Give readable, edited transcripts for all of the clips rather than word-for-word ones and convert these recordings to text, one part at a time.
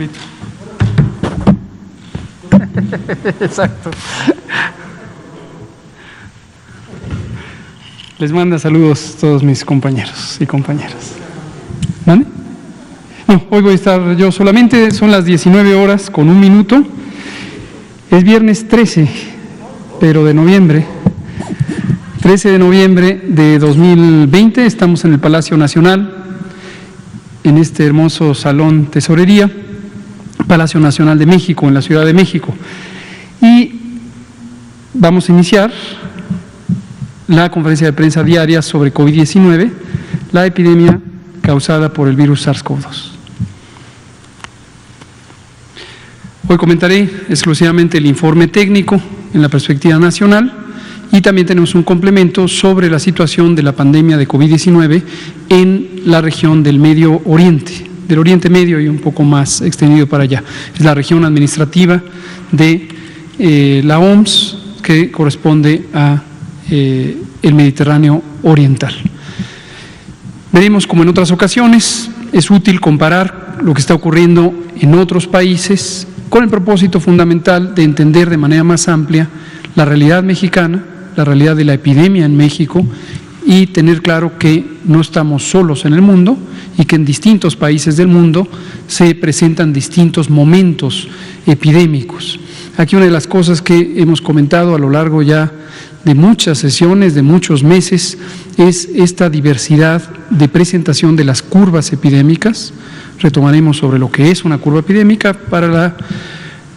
Arturito. Exacto. Les manda saludos todos mis compañeros y compañeras. ¿Vale? No, hoy voy a estar yo solamente, son las 19 horas con 1 minuto. Es viernes 13, pero de noviembre. 13 de noviembre de 2020, estamos en el Palacio Nacional, en este hermoso Salón Tesorería, Palacio Nacional de México, en la Ciudad de México. Y vamos a iniciar la conferencia de prensa diaria sobre COVID-19, la epidemia causada por el virus SARS-CoV-2. Hoy comentaré exclusivamente el informe técnico en la perspectiva nacional y también tenemos un complemento sobre la situación de la pandemia de COVID-19 en la región del Medio Oriente, del Oriente Medio y un poco más extendido para allá. Es la región administrativa de la OMS que corresponde a el Mediterráneo Oriental. Veremos, como en otras ocasiones, es útil comparar lo que está ocurriendo en otros países con el propósito fundamental de entender de manera más amplia la realidad mexicana, la realidad de la epidemia en México y tener claro que no estamos solos en el mundo y que en distintos países del mundo se presentan distintos momentos epidémicos. Aquí una de las cosas que hemos comentado a lo largo ya de muchas sesiones, de muchos meses, es esta diversidad de presentación de las curvas epidémicas. Retomaremos sobre lo que es una curva epidémica para la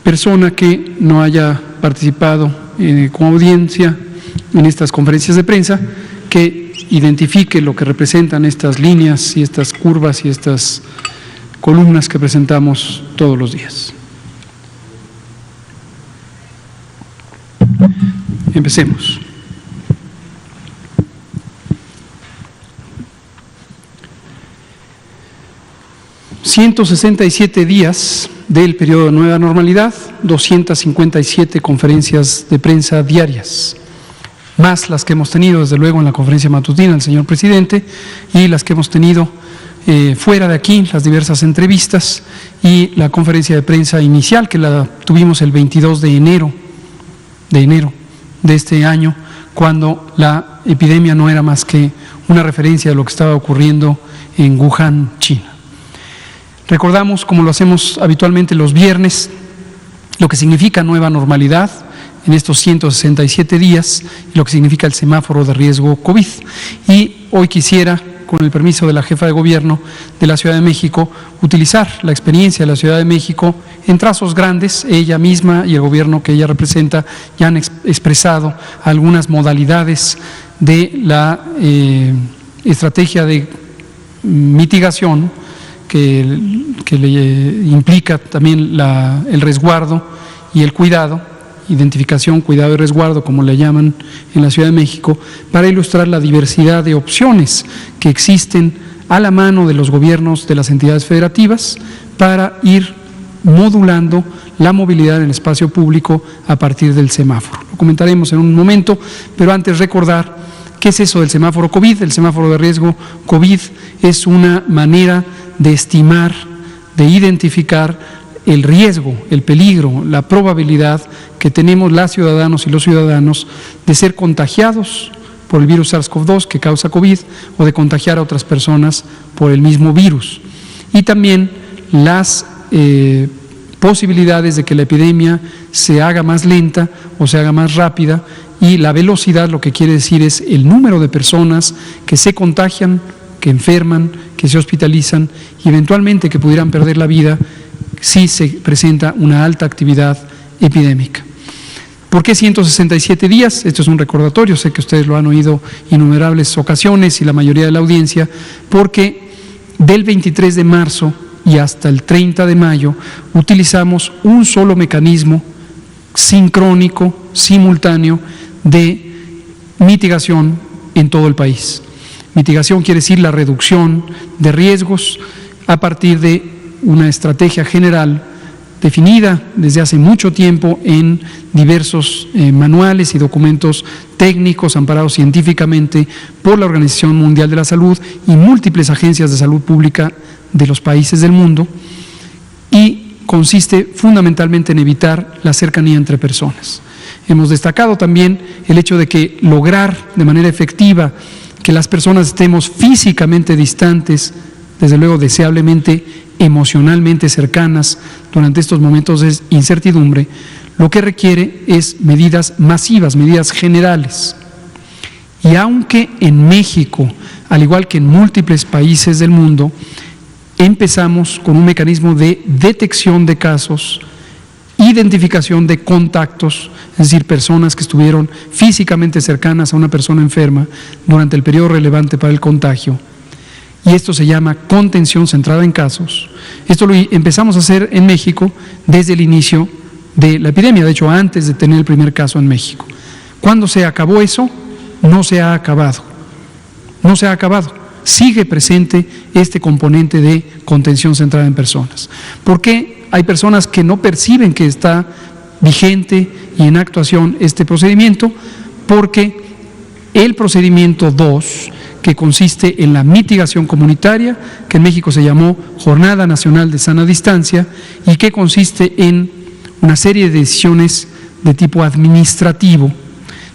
persona que no haya participado como audiencia en estas conferencias de prensa, que identifique lo que representan estas líneas y estas curvas y estas columnas que presentamos todos los días. Empecemos. ...167 días del periodo de nueva normalidad, 257 conferencias de prensa diarias, más las que hemos tenido desde luego en la conferencia matutina del señor presidente y las que hemos tenido fuera de aquí, las diversas entrevistas y la conferencia de prensa inicial que la tuvimos el 22 de enero de este año, cuando la epidemia no era más que una referencia de lo que estaba ocurriendo en Wuhan, China. Recordamos, como lo hacemos habitualmente los viernes, lo que significa nueva normalidad en estos 167 días y lo que significa el semáforo de riesgo COVID. Y hoy quisiera, con el permiso de la jefa de gobierno de la Ciudad de México, utilizar la experiencia de la Ciudad de México en trazos grandes. Ella misma y el gobierno que ella representa ya han expresado algunas modalidades de la estrategia de mitigación que le implica también el resguardo y el cuidado, identificación, cuidado y resguardo, como le llaman en la Ciudad de México, para ilustrar la diversidad de opciones que existen a la mano de los gobiernos de las entidades federativas para ir modulando la movilidad en el espacio público a partir del semáforo. Lo comentaremos en un momento, pero antes recordar qué es eso del semáforo COVID. El semáforo de riesgo COVID es una manera de estimar, de identificar el riesgo, el peligro, la probabilidad que tenemos las ciudadanos y los ciudadanos de ser contagiados por el virus SARS-CoV-2 que causa COVID o de contagiar a otras personas por el mismo virus. Y también las posibilidades de que la epidemia se haga más lenta o se haga más rápida, y la velocidad lo que quiere decir es el número de personas que se contagian, que enferman, que se hospitalizan y eventualmente que pudieran perder la vida si se presenta una alta actividad epidémica. ¿Por qué 167 días? Esto es un recordatorio, sé que ustedes lo han oído innumerables ocasiones y la mayoría de la audiencia, porque del 23 de marzo y hasta el 30 de mayo utilizamos un solo mecanismo sincrónico, simultáneo, de mitigación en todo el país. Mitigación quiere decir la reducción de riesgos a partir de una estrategia general definida desde hace mucho tiempo en diversos manuales y documentos técnicos amparados científicamente por la Organización Mundial de la Salud y múltiples agencias de salud pública de los países del mundo, y consiste fundamentalmente en evitar la cercanía entre personas. Hemos destacado también el hecho de que lograr de manera efectiva que las personas estemos físicamente distantes, desde luego deseablemente emocionalmente cercanas durante estos momentos de incertidumbre, lo que requiere es medidas masivas, medidas generales. Y aunque en México, al igual que en múltiples países del mundo, empezamos con un mecanismo de detección de casos, identificación de contactos, es decir, personas que estuvieron físicamente cercanas a una persona enferma durante el periodo relevante para el contagio. Y esto se llama contención centrada en casos. Esto lo empezamos a hacer en México desde el inicio de la epidemia, de hecho antes de tener el primer caso en México. ¿Cuándo se acabó eso? No se ha acabado. No se ha acabado. Sigue presente este componente de contención centrada en personas. ¿Por qué hay personas que no perciben que está vigente y en actuación este procedimiento? Porque el procedimiento 2, que consiste en la mitigación comunitaria, que en México se llamó Jornada Nacional de Sana Distancia, y que consiste en una serie de decisiones de tipo administrativo,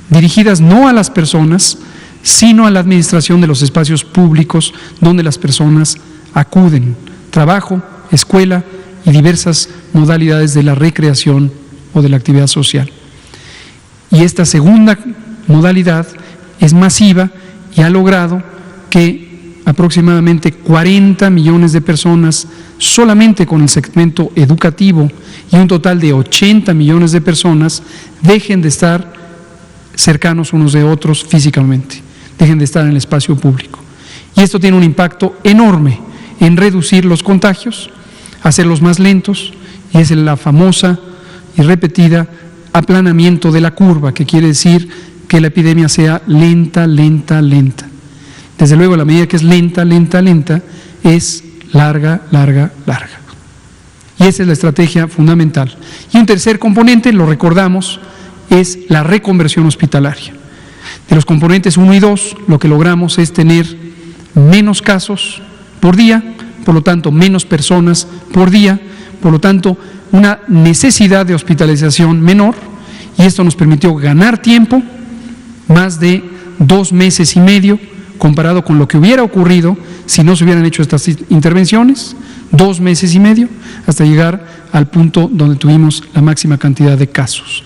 dirigidas no a las personas, sino a la administración de los espacios públicos donde las personas acuden, trabajo, escuela y diversas modalidades de la recreación o de la actividad social. Y esta segunda modalidad es masiva y ha logrado que aproximadamente 40 millones de personas, solamente con el segmento educativo, y un total de 80 millones de personas, dejen de estar cercanos unos de otros físicamente, dejen de estar en el espacio público. Y esto tiene un impacto enorme en reducir los contagios, hacerlos más lentos, y es la famosa y repetida aplanamiento de la curva, que quiere decir que la epidemia sea lenta, lenta, lenta. Desde luego, la medida que es lenta, lenta, lenta, es larga, larga, larga. Y esa es la estrategia fundamental. Y un tercer componente, lo recordamos, es la reconversión hospitalaria. De los componentes 1 y 2, lo que logramos es tener menos casos por día, por lo tanto, menos personas por día, por lo tanto, una necesidad de hospitalización menor, y esto nos permitió ganar tiempo, más de 2 meses y medio, comparado con lo que hubiera ocurrido si no se hubieran hecho estas intervenciones, 2 meses y medio, hasta llegar al punto donde tuvimos la máxima cantidad de casos.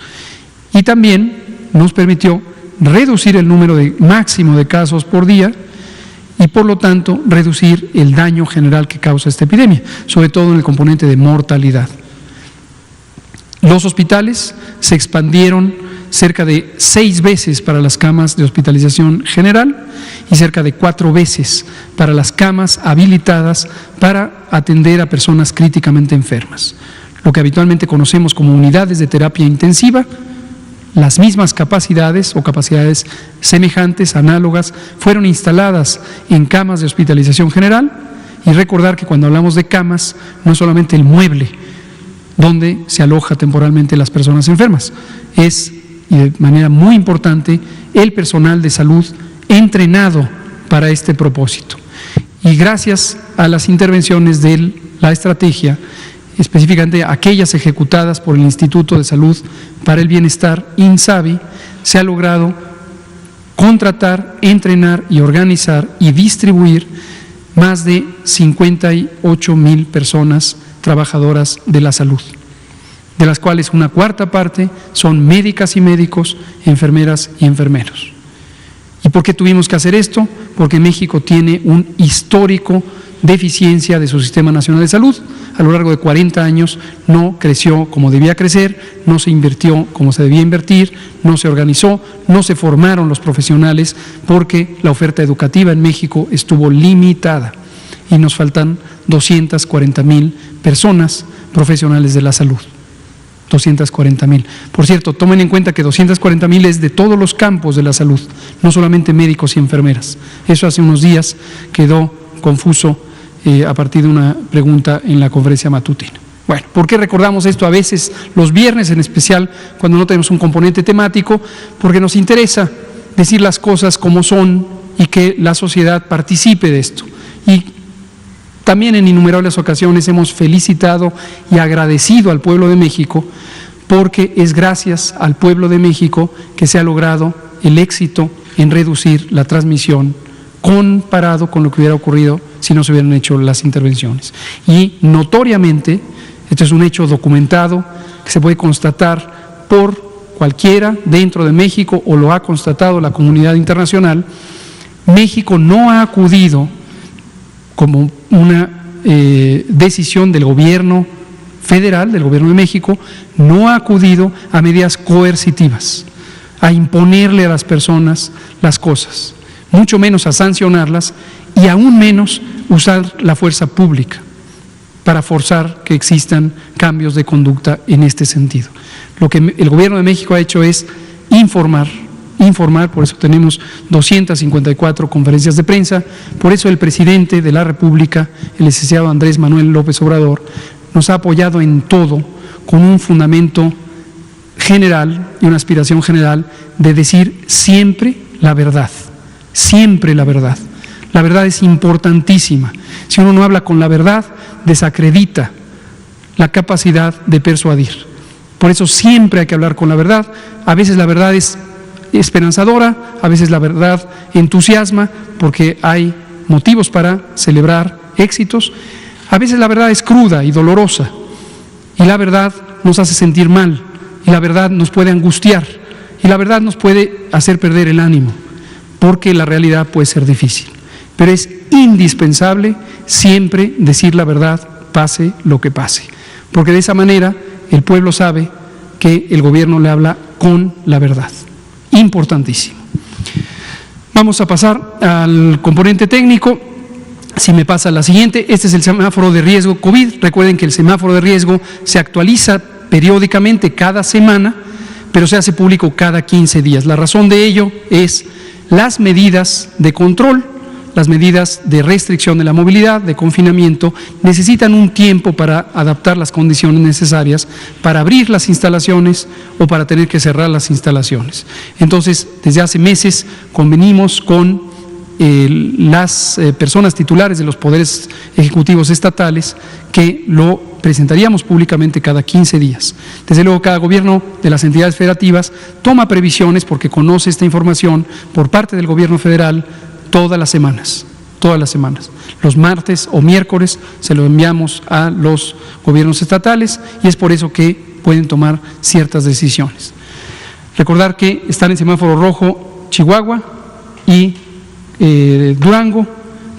Y también nos permitió reducir el número máximo de casos por día y, por lo tanto, reducir el daño general que causa esta epidemia, sobre todo en el componente de mortalidad. Los hospitales se expandieron cerca de 6 veces para las camas de hospitalización general y cerca de 4 veces para las camas habilitadas para atender a personas críticamente enfermas. Lo que habitualmente conocemos como unidades de terapia intensiva, las mismas capacidades o capacidades semejantes, análogas, fueron instaladas en camas de hospitalización general. Y recordar que cuando hablamos de camas, no es solamente el mueble donde se aloja temporalmente las personas enfermas, es, y de manera muy importante, el personal de salud entrenado para este propósito. Y gracias a las intervenciones de la estrategia, específicamente aquellas ejecutadas por el Instituto de Salud para el Bienestar, INSABI, se ha logrado contratar, entrenar y organizar y distribuir más de 58,000 personas trabajadoras de la salud, de las cuales una cuarta parte son médicas y médicos, enfermeras y enfermeros. ¿Y por qué tuvimos que hacer esto? Porque México tiene un histórico deficiencia de su Sistema Nacional de Salud. A lo largo de 40 años no creció como debía crecer, no se invirtió como se debía invertir, no se organizó, no se formaron los profesionales, porque la oferta educativa en México estuvo limitada y nos faltan 240,000 personas profesionales de la salud. 240,000. Por cierto, tomen en cuenta que 240,000 es de todos los campos de la salud, no solamente médicos y enfermeras. Eso hace unos días quedó confuso a partir de una pregunta en la conferencia matutina. Bueno, ¿por qué recordamos esto a veces los viernes, en especial cuando no tenemos un componente temático? Porque nos interesa decir las cosas como son y que la sociedad participe de esto. Y También en innumerables ocasiones hemos felicitado y agradecido al pueblo de México, porque es gracias al pueblo de México que se ha logrado el éxito en reducir la transmisión comparado con lo que hubiera ocurrido si no se hubieran hecho las intervenciones. Y notoriamente, esto es un hecho documentado que se puede constatar por cualquiera dentro de México o lo ha constatado la comunidad internacional, México no ha acudido como una decisión del gobierno federal, del gobierno de México, no ha acudido a medidas coercitivas, a imponerle a las personas las cosas, mucho menos a sancionarlas y aún menos usar la fuerza pública para forzar que existan cambios de conducta en este sentido. Lo que el gobierno de México ha hecho es informar, por eso tenemos 254 conferencias de prensa, por eso el presidente de la República, el licenciado Andrés Manuel López Obrador, nos ha apoyado en todo con un fundamento general y una aspiración general de decir siempre la verdad, siempre la verdad. La verdad es importantísima. Si uno no habla con la verdad, desacredita la capacidad de persuadir. Por eso siempre hay que hablar con la verdad. A veces la verdad es esperanzadora, a veces la verdad entusiasma porque hay motivos para celebrar éxitos. A veces la verdad es cruda y dolorosa y la verdad nos hace sentir mal y la verdad nos puede angustiar y la verdad nos puede hacer perder el ánimo porque la realidad puede ser difícil. Pero es indispensable siempre decir la verdad, pase lo que pase, porque de esa manera el pueblo sabe que el gobierno le habla con la verdad. Importantísimo. Vamos a pasar al componente técnico. Si me pasa la siguiente, este es el semáforo de riesgo COVID. Recuerden que el semáforo de riesgo se actualiza periódicamente cada semana, pero se hace público cada 15 días. La razón de ello es las medidas de control, las medidas de restricción de la movilidad, de confinamiento, necesitan un tiempo para adaptar las condiciones necesarias para abrir las instalaciones o para tener que cerrar las instalaciones. Entonces, desde hace meses convenimos con las personas titulares de los poderes ejecutivos estatales que lo presentaríamos públicamente cada 15 días. Desde luego, cada gobierno de las entidades federativas toma previsiones porque conoce esta información por parte del gobierno federal todas las semanas. Los martes o miércoles se lo enviamos a los gobiernos estatales y es por eso que pueden tomar ciertas decisiones. Recordar que están en semáforo rojo Chihuahua y Durango,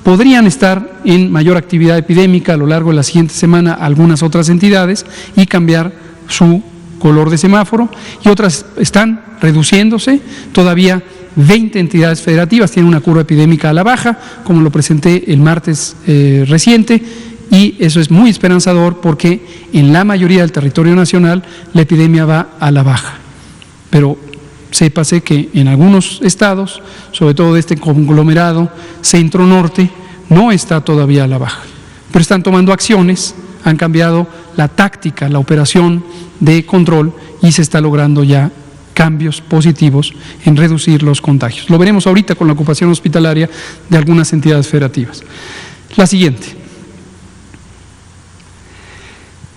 podrían estar en mayor actividad epidémica a lo largo de la siguiente semana algunas otras entidades y cambiar su color de semáforo y otras están reduciéndose. Todavía 20 entidades federativas tienen una curva epidémica a la baja, como lo presenté el martes reciente, y eso es muy esperanzador porque en la mayoría del territorio nacional la epidemia va a la baja. Pero sépase que en algunos estados, sobre todo de este conglomerado centro-norte, no está todavía a la baja. Pero están tomando acciones, han cambiado la táctica, la operación de control y se está logrando ya cambios positivos en reducir los contagios. Lo veremos ahorita con la ocupación hospitalaria de algunas entidades federativas. La siguiente.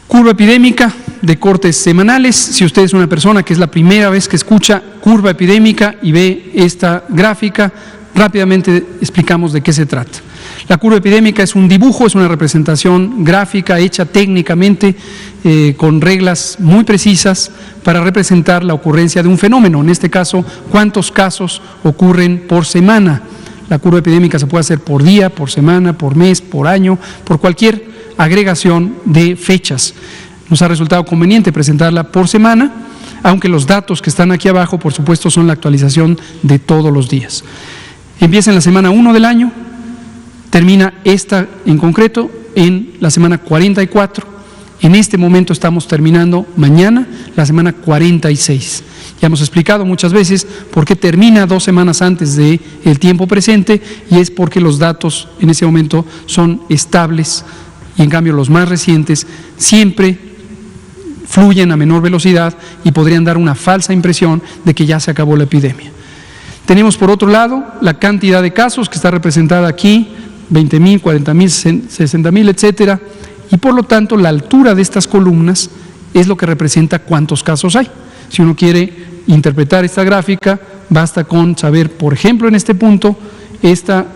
Curva epidémica de cortes semanales. Si usted es una persona que es la primera vez que escucha curva epidémica y ve esta gráfica, rápidamente explicamos de qué se trata. La curva epidémica es un dibujo, es una representación gráfica hecha técnicamente con reglas muy precisas para representar la ocurrencia de un fenómeno. En este caso, cuántos casos ocurren por semana. La curva epidémica se puede hacer por día, por semana, por mes, por año, por cualquier agregación de fechas. Nos ha resultado conveniente presentarla por semana, aunque los datos que están aquí abajo, por supuesto, son la actualización de todos los días. Empieza en la semana 1 del año, termina esta en concreto en la semana 44. En este momento estamos terminando mañana la semana 46. Ya hemos explicado muchas veces por qué termina 2 semanas antes del tiempo presente y es porque los datos en ese momento son estables y en cambio los más recientes siempre fluyen a menor velocidad y podrían dar una falsa impresión de que ya se acabó la epidemia. Tenemos por otro lado la cantidad de casos que está representada aquí 20,000, 40,000, 60,000, etcétera, y por lo tanto la altura de estas columnas es lo que representa cuántos casos hay. Si uno quiere interpretar esta gráfica, basta con saber, por ejemplo, en este punto, esta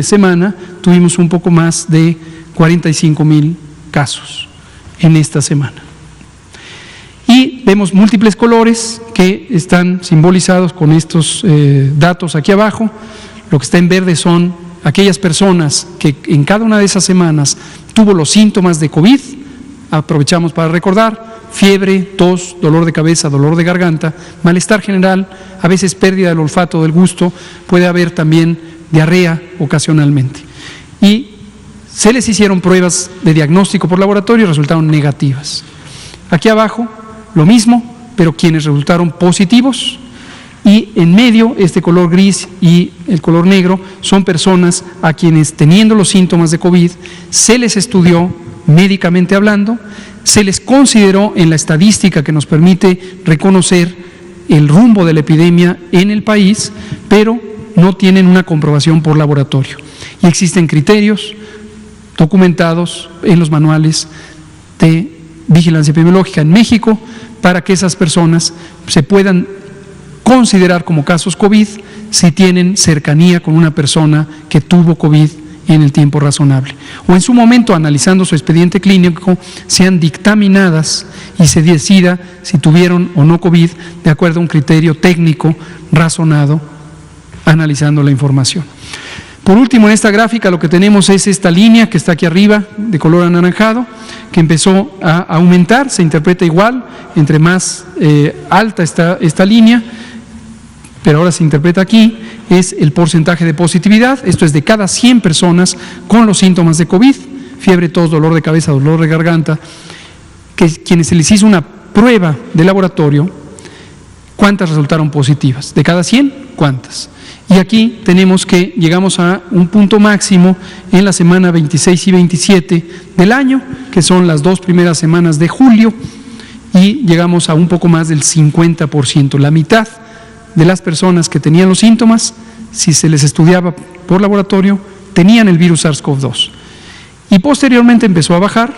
semana tuvimos un poco más de 45,000 casos en esta semana. Y vemos múltiples colores que están simbolizados con estos datos aquí abajo. Lo que está en verde son aquellas personas que en cada una de esas semanas tuvo los síntomas de COVID. Aprovechamos para recordar: fiebre, tos, dolor de cabeza, dolor de garganta, malestar general, a veces pérdida del olfato, del gusto, puede haber también diarrea ocasionalmente. Y se les hicieron pruebas de diagnóstico por laboratorio y resultaron negativas. Aquí abajo lo mismo, pero quienes resultaron positivos, y en medio este color gris y el color negro son personas a quienes, teniendo los síntomas de COVID, se les estudió médicamente hablando, se les consideró en la estadística que nos permite reconocer el rumbo de la epidemia en el país, pero no tienen una comprobación por laboratorio. Y existen criterios documentados en los manuales de vigilancia epidemiológica en México para que esas personas se puedan considerar como casos COVID si tienen cercanía con una persona que tuvo COVID en el tiempo razonable, o en su momento, analizando su expediente clínico, sean dictaminadas y se decida si tuvieron o no COVID de acuerdo a un criterio técnico razonado, analizando la información. Por último, en esta gráfica lo que tenemos es esta línea que está aquí arriba, de color anaranjado, que empezó a aumentar, se interpreta igual, entre más alta está esta línea, pero ahora se interpreta aquí, es el porcentaje de positividad. Esto es de cada 100 personas con los síntomas de COVID, fiebre, tos, dolor de cabeza, dolor de garganta, que quienes se les hizo una prueba de laboratorio, ¿cuántas resultaron positivas? De cada 100, ¿cuántas? Y aquí tenemos que llegamos a un punto máximo en la semana 26 y 27 del año, que son las 2 primeras semanas de julio, y llegamos a un poco más del 50%, la mitad de las personas que tenían los síntomas, si se les estudiaba por laboratorio, tenían el virus SARS-CoV-2. Y posteriormente empezó a bajar,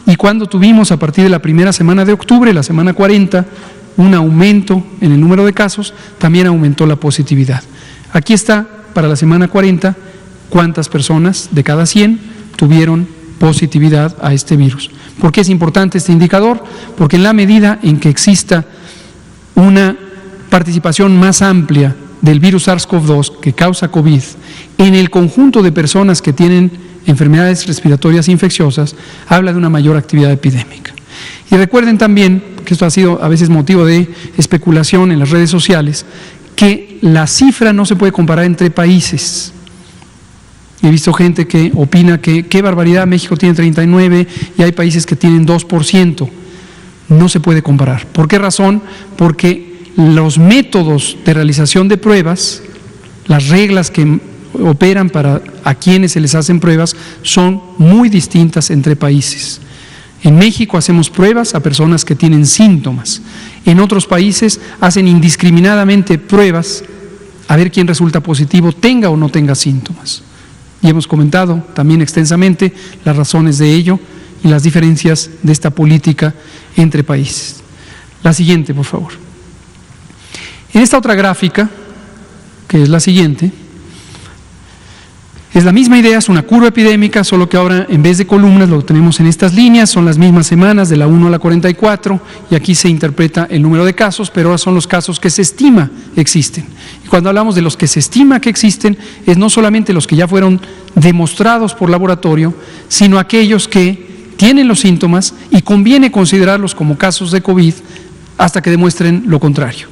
y cuando tuvimos a partir de la primera semana de octubre, la semana 40, un aumento en el número de casos, también aumentó la positividad. Aquí está, para la semana 40, cuántas personas de cada 100 tuvieron positividad a este virus. ¿Por qué es importante este indicador? Porque en la medida en que exista una participación más amplia del virus SARS-CoV-2 que causa COVID en el conjunto de personas que tienen enfermedades respiratorias infecciosas, habla de una mayor actividad epidémica. Y recuerden también, que esto ha sido a veces motivo de especulación en las redes sociales, que la cifra no se puede comparar entre países. He visto gente que opina que qué barbaridad, México tiene 39 y hay países que tienen 2%. No se puede comparar. ¿Por qué razón? Porque los métodos de realización de pruebas, las reglas que operan para a quienes se les hacen pruebas, son muy distintas entre países. En México hacemos pruebas a personas que tienen síntomas. En otros países hacen indiscriminadamente pruebas a ver quién resulta positivo, tenga o no tenga síntomas. Y hemos comentado también extensamente las razones de ello y las diferencias de esta política entre países. La siguiente, por favor. En esta otra gráfica, que es la siguiente, es la misma idea, es una curva epidémica, solo que ahora en vez de columnas lo tenemos en estas líneas, son las mismas semanas de la 1 a la 44 y aquí se interpreta el número de casos, pero ahora son los casos que se estima existen. Y cuando hablamos de los que se estima que existen, es no solamente los que ya fueron demostrados por laboratorio, sino aquellos que tienen los síntomas y conviene considerarlos como casos de COVID hasta que demuestren lo contrario.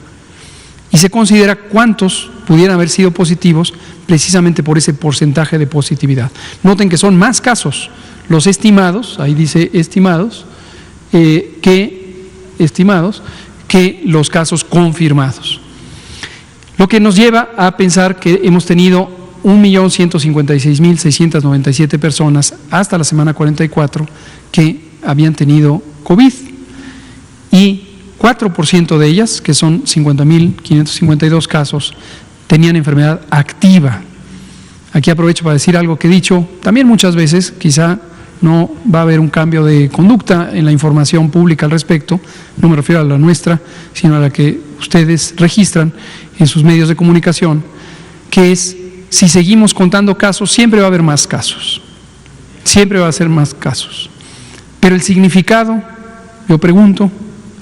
Y se considera cuántos pudieran haber sido positivos precisamente por ese porcentaje de positividad. Noten que son más casos los estimados, ahí dice estimados, que los casos confirmados. Lo que nos lleva a pensar que hemos tenido 1.156.697 personas hasta la semana 44 que habían tenido COVID y 4% de ellas, que son 50.552 casos, tenían enfermedad activa. Aquí aprovecho para decir algo que he dicho también muchas veces, quizá no va a haber un cambio de conducta en la información pública al respecto, no me refiero a la nuestra, sino a la que ustedes registran en sus medios de comunicación, que es, si seguimos contando casos, siempre va a haber más casos, siempre va a ser más casos. Pero el significado, yo pregunto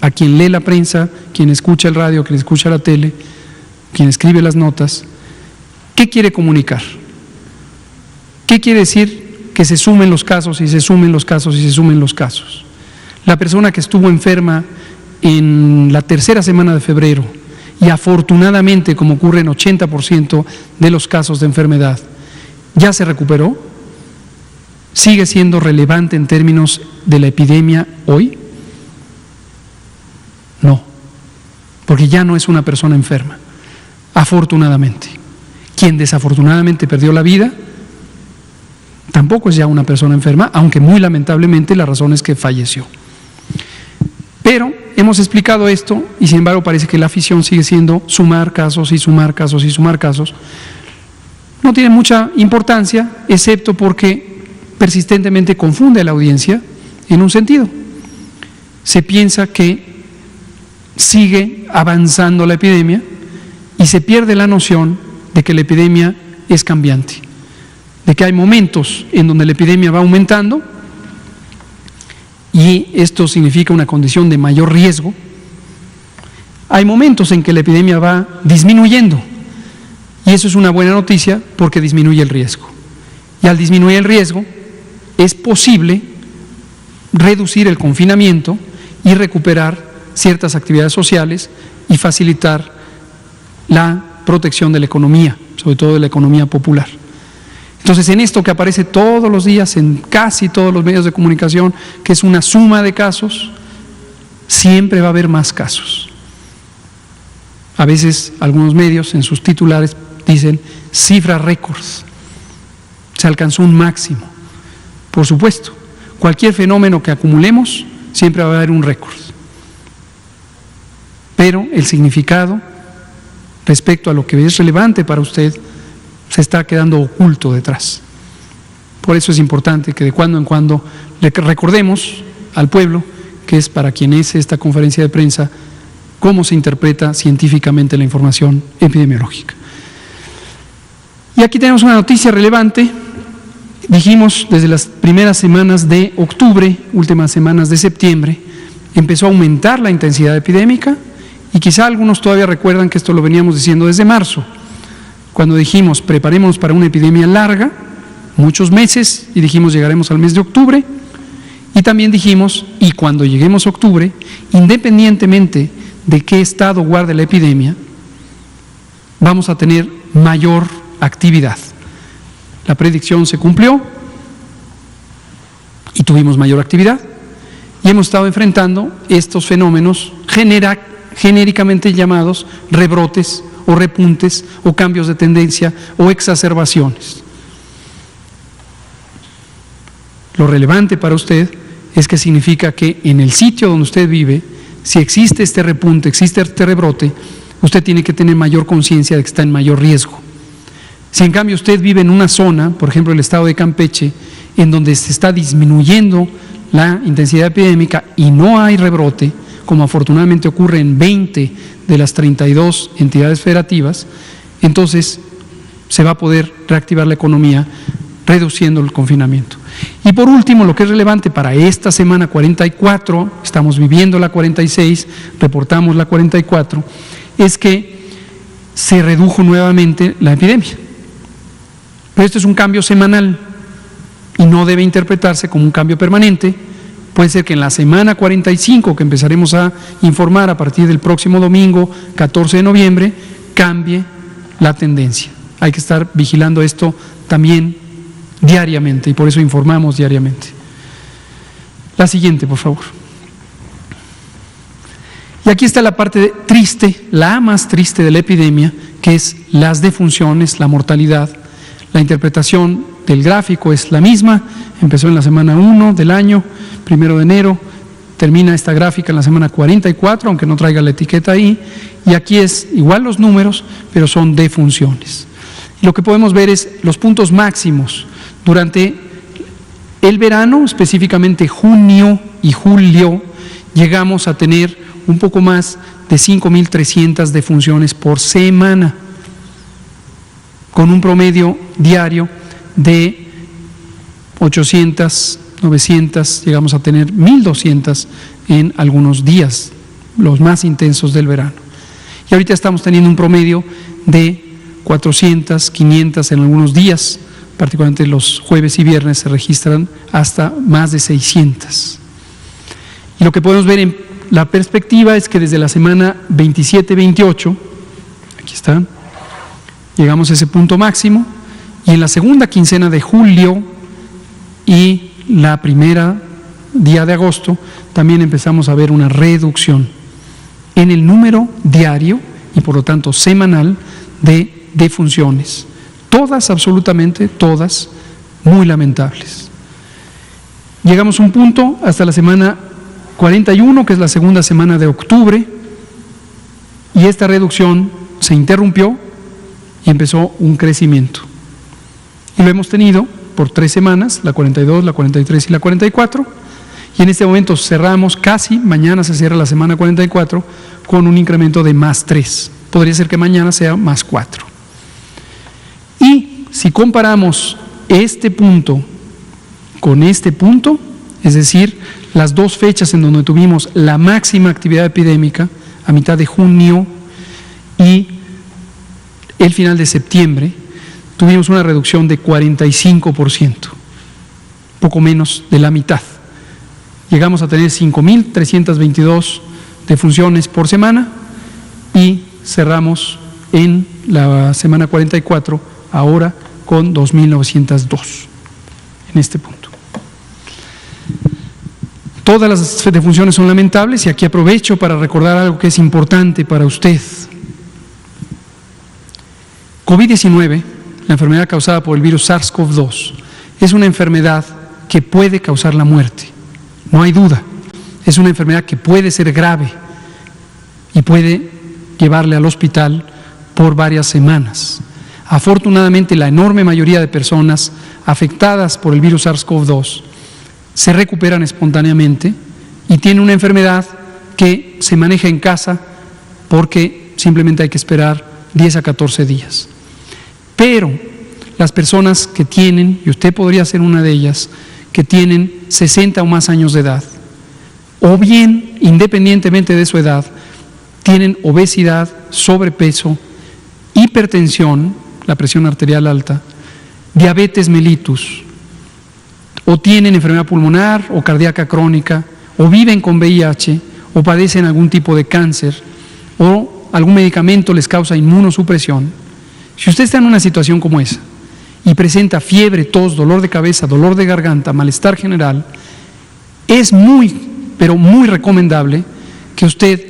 a quien lee la prensa, quien escucha el radio, quien escucha la tele, quien escribe las notas, ¿qué quiere comunicar? ¿Qué quiere decir que se sumen los casos y se sumen los casos y se sumen los casos? La persona que estuvo enferma en la tercera semana de febrero y afortunadamente, como ocurre en 80% de los casos de enfermedad, ya se recuperó, ¿sigue siendo relevante en términos de la epidemia hoy? No, porque ya no es una persona enferma, afortunadamente. Quien desafortunadamente perdió la vida tampoco es ya una persona enferma, aunque muy lamentablemente la razón es que falleció. Pero hemos explicado esto y sin embargo parece que la afición sigue siendo sumar casos y sumar casos y sumar casos. No tiene mucha importancia, excepto porque persistentemente confunde a la audiencia en un sentido. Se piensa que sigue avanzando la epidemia y se pierde la noción de que la epidemia es cambiante, de que hay momentos en donde la epidemia va aumentando y esto significa una condición de mayor riesgo. Hay momentos en que la epidemia va disminuyendo y eso es una buena noticia porque disminuye el riesgo. Y al disminuir el riesgo es posible reducir el confinamiento y recuperar ciertas actividades sociales y facilitar la protección de la economía, sobre todo de la economía popular. Entonces, en esto que aparece todos los días en casi todos los medios de comunicación, que es una suma de casos, siempre va a haber más casos. A veces algunos medios en sus titulares dicen cifras récords, se alcanzó un máximo. Por supuesto, cualquier fenómeno que acumulemos siempre va a haber un récord. Pero el significado respecto a lo que es relevante para usted se está quedando oculto detrás. Por eso es importante que de cuando en cuando le recordemos al pueblo, que es para quien es esta conferencia de prensa, cómo se interpreta científicamente la información epidemiológica. Y aquí tenemos una noticia relevante. Dijimos desde las primeras semanas de octubre, últimas semanas de septiembre, empezó a aumentar la intensidad epidémica y quizá algunos todavía recuerdan que esto lo veníamos diciendo desde marzo, cuando dijimos preparémonos para una epidemia larga, muchos meses, y dijimos llegaremos al mes de octubre, y también dijimos, y cuando lleguemos a octubre, independientemente de qué estado guarde la epidemia, vamos a tener mayor actividad. La predicción se cumplió y tuvimos mayor actividad y hemos estado enfrentando estos fenómenos genéricamente llamados rebrotes o repuntes o cambios de tendencia o exacerbaciones. Lo relevante para usted es que significa que en el sitio donde usted vive, si existe este repunte, existe este rebrote, usted tiene que tener mayor conciencia de que está en mayor riesgo. Si en cambio usted vive en una zona, por ejemplo el estado de Campeche, en donde se está disminuyendo la intensidad epidémica y no hay rebrote, como afortunadamente ocurre en 20 de las 32 entidades federativas, entonces se va a poder reactivar la economía reduciendo el confinamiento. Y por último, lo que es relevante para esta semana 44, estamos viviendo la 46, reportamos la 44, es que se redujo nuevamente la epidemia. Pero esto es un cambio semanal y no debe interpretarse como un cambio permanente. Puede ser que en la semana 45, que empezaremos a informar a partir del próximo domingo, 14 de noviembre, cambie la tendencia. Hay que estar vigilando esto también diariamente y por eso informamos diariamente. La siguiente, por favor. Y aquí está la parte triste, la más triste de la epidemia, que es las defunciones, la mortalidad. La interpretación del gráfico es la misma, empezó en la semana 1 del año, 1 de enero, termina esta gráfica en la semana 44, aunque no traiga la etiqueta ahí, y aquí es igual los números, pero son defunciones. Lo que podemos ver es los puntos máximos durante el verano, específicamente junio y julio, llegamos a tener un poco más de 5.300 defunciones por semana, con un promedio diario de 800, 900, llegamos a tener 1.200 en algunos días, los más intensos del verano. Y ahorita estamos teniendo un promedio de 400, 500 en algunos días, particularmente los jueves y viernes se registran hasta más de 600. Y lo que podemos ver en la perspectiva es que desde la semana 27-28, aquí están, llegamos a ese punto máximo, y en la segunda quincena de julio y la primera día de agosto también empezamos a ver una reducción en el número diario y por lo tanto semanal de defunciones. Todas, absolutamente todas, muy lamentables. Llegamos a un punto hasta la semana 41, que es la segunda semana de octubre, y esta reducción se interrumpió y empezó un crecimiento. Y lo hemos tenido por 3 semanas, la 42, la 43 y la 44, y en este momento cerramos casi, mañana se cierra la semana 44, con un incremento de más 3. Podría ser que mañana sea más 4. Y si comparamos este punto con este punto, es decir, las dos fechas en donde tuvimos la máxima actividad epidémica, a mitad de junio y el final de septiembre, tuvimos una reducción de 45%, poco menos de la mitad. Llegamos a tener 5.322 defunciones por semana y cerramos en la semana 44 ahora con 2.902 en este punto. Todas las defunciones son lamentables y aquí aprovecho para recordar algo que es importante para usted. COVID-19, la enfermedad causada por el virus SARS-CoV-2, es una enfermedad que puede causar la muerte, no hay duda. Es una enfermedad que puede ser grave y puede llevarle al hospital por varias semanas. Afortunadamente, la enorme mayoría de personas afectadas por el virus SARS-CoV-2 se recuperan espontáneamente y tienen una enfermedad que se maneja en casa porque simplemente hay que esperar 10 a 14 días. Pero las personas que tienen, y usted podría ser una de ellas, que tienen 60 o más años de edad, o bien, independientemente de su edad, tienen obesidad, sobrepeso, hipertensión, la presión arterial alta, diabetes mellitus, o tienen enfermedad pulmonar o cardíaca crónica, o viven con VIH, o padecen algún tipo de cáncer, o algún medicamento les causa inmunosupresión. Si usted está en una situación como esa y presenta fiebre, tos, dolor de cabeza, dolor de garganta, malestar general, es muy, pero muy recomendable que usted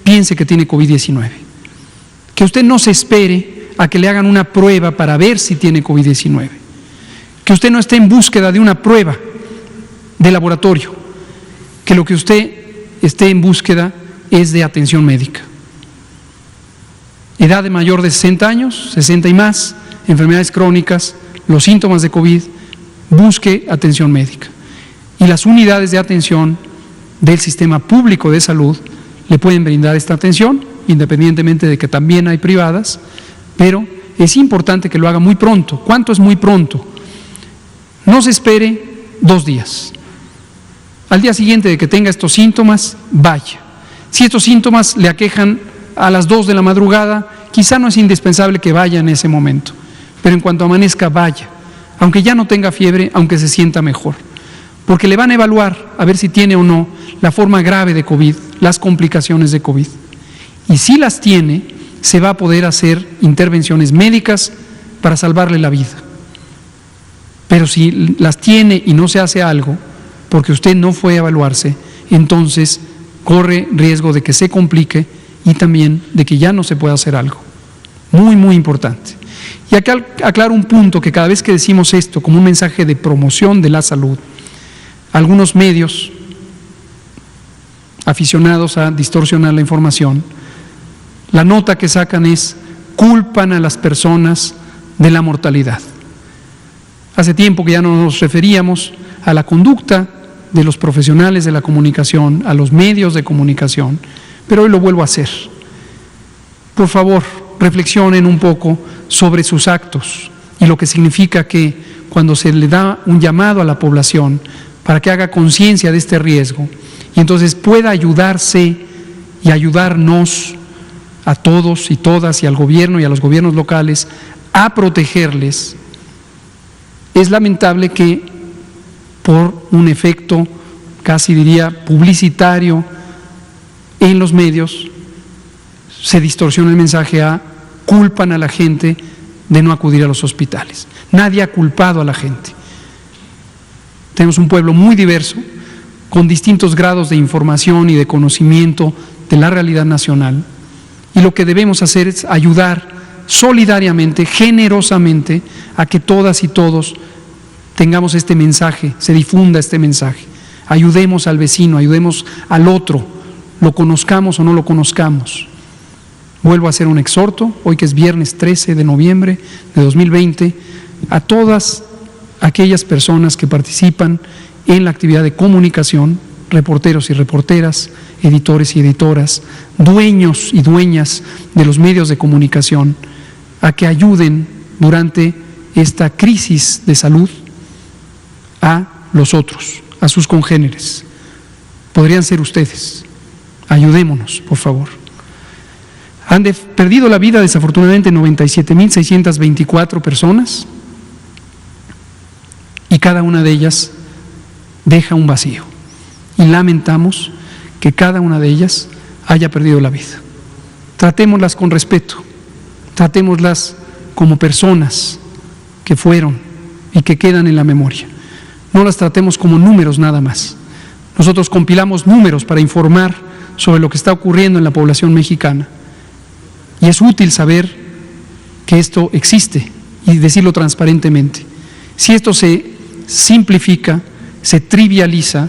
piense que tiene COVID-19. Que usted no se espere a que le hagan una prueba para ver si tiene COVID-19. Que usted no esté en búsqueda de una prueba de laboratorio. Que lo que usted esté en búsqueda es de atención médica. Edad de mayor de 60 años, 60 y más, enfermedades crónicas, los síntomas de COVID, busque atención médica. Y las unidades de atención del sistema público de salud le pueden brindar esta atención, independientemente de que también hay privadas, pero es importante que lo haga muy pronto. ¿Cuánto es muy pronto? No se espere 2 días. Al día siguiente de que tenga estos síntomas, vaya. Si estos síntomas le aquejan a las 2 de la madrugada, quizá no es indispensable que vaya en ese momento, pero en cuanto amanezca, vaya, aunque ya no tenga fiebre, aunque se sienta mejor, porque le van a evaluar a ver si tiene o no la forma grave de COVID, las complicaciones de COVID. Y si las tiene, se va a poder hacer intervenciones médicas para salvarle la vida. Pero si las tiene y no se hace algo, porque usted no fue a evaluarse, entonces corre riesgo de que se complique y también de que ya no se pueda hacer algo. Muy, muy importante. Y acá aclaro un punto, que cada vez que decimos esto como un mensaje de promoción de la salud, algunos medios aficionados a distorsionar la información, la nota que sacan es: culpan a las personas de la mortalidad. Hace tiempo que ya no nos referíamos a la conducta de los profesionales de la comunicación, a los medios de comunicación, pero hoy lo vuelvo a hacer. Por favor, reflexionen un poco sobre sus actos y lo que significa que cuando se le da un llamado a la población para que haga conciencia de este riesgo y entonces pueda ayudarse y ayudarnos a todos y todas y al gobierno y a los gobiernos locales a protegerles, es lamentable que por un efecto, casi diría, publicitario en los medios, se distorsiona el mensaje culpan a la gente de no acudir a los hospitales. Nadie ha culpado a la gente. Tenemos un pueblo muy diverso, con distintos grados de información y de conocimiento de la realidad nacional. Y lo que debemos hacer es ayudar solidariamente, generosamente, a que todas y todos tengamos este mensaje, se difunda este mensaje. Ayudemos al vecino, ayudemos al otro, lo conozcamos o no lo conozcamos. Vuelvo a hacer un exhorto, hoy que es viernes 13 de noviembre de 2020, a todas aquellas personas que participan en la actividad de comunicación, reporteros y reporteras, editores y editoras, dueños y dueñas de los medios de comunicación, a que ayuden durante esta crisis de salud a los otros, a sus congéneres. Podrían ser ustedes. Ayudémonos, por favor. Han perdido la vida desafortunadamente 97.624 personas y cada una de ellas deja un vacío. Y lamentamos que cada una de ellas haya perdido la vida. Tratémoslas con respeto, tratémoslas como personas que fueron y que quedan en la memoria. No las tratemos como números nada más. Nosotros compilamos números para informar sobre lo que está ocurriendo en la población mexicana. Y es útil saber que esto existe y decirlo transparentemente. Si esto se simplifica, se trivializa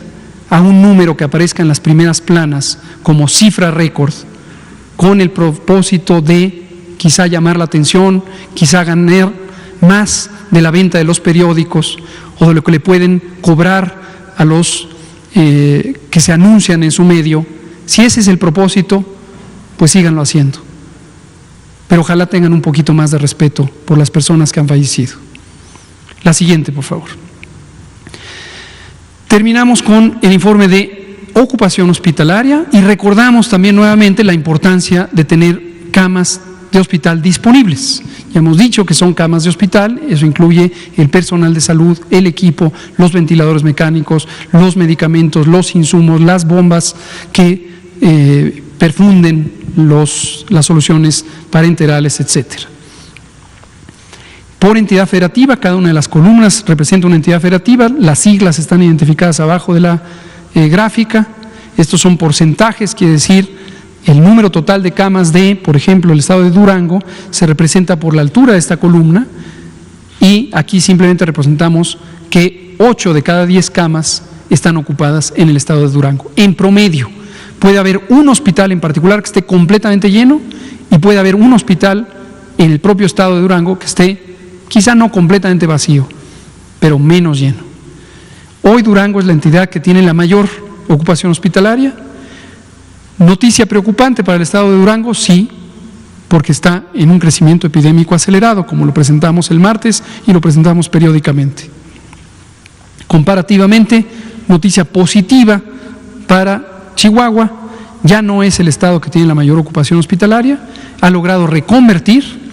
a un número que aparezca en las primeras planas como cifra récord, con el propósito de quizá llamar la atención, quizá ganar más de la venta de los periódicos o de lo que le pueden cobrar a los que se anuncian en su medio, si ese es el propósito, pues síganlo haciendo. Pero ojalá tengan un poquito más de respeto por las personas que han fallecido. La siguiente, por favor. Terminamos con el informe de ocupación hospitalaria y recordamos también nuevamente la importancia de tener camas de hospital disponibles. Ya hemos dicho que son camas de hospital, eso incluye el personal de salud, el equipo, los ventiladores mecánicos, los medicamentos, los insumos, las bombas que perfunden las soluciones parenterales, etcétera. Por entidad federativa, cada una de las columnas representa una entidad federativa, las siglas están identificadas abajo de la gráfica, estos son porcentajes, quiere decir el número total de camas de, por ejemplo, el estado de Durango, se representa por la altura de esta columna y aquí simplemente representamos que 8 de cada 10 camas están ocupadas en el estado de Durango, en promedio. Puede haber un hospital en particular que esté completamente lleno y puede haber un hospital en el propio estado de Durango que esté quizá no completamente vacío, pero menos lleno. Hoy Durango es la entidad que tiene la mayor ocupación hospitalaria. Noticia preocupante para el estado de Durango, sí, porque está en un crecimiento epidémico acelerado, como lo presentamos el martes y lo presentamos periódicamente. Comparativamente, noticia positiva para Chihuahua, ya no es el estado que tiene la mayor ocupación hospitalaria, ha logrado reconvertir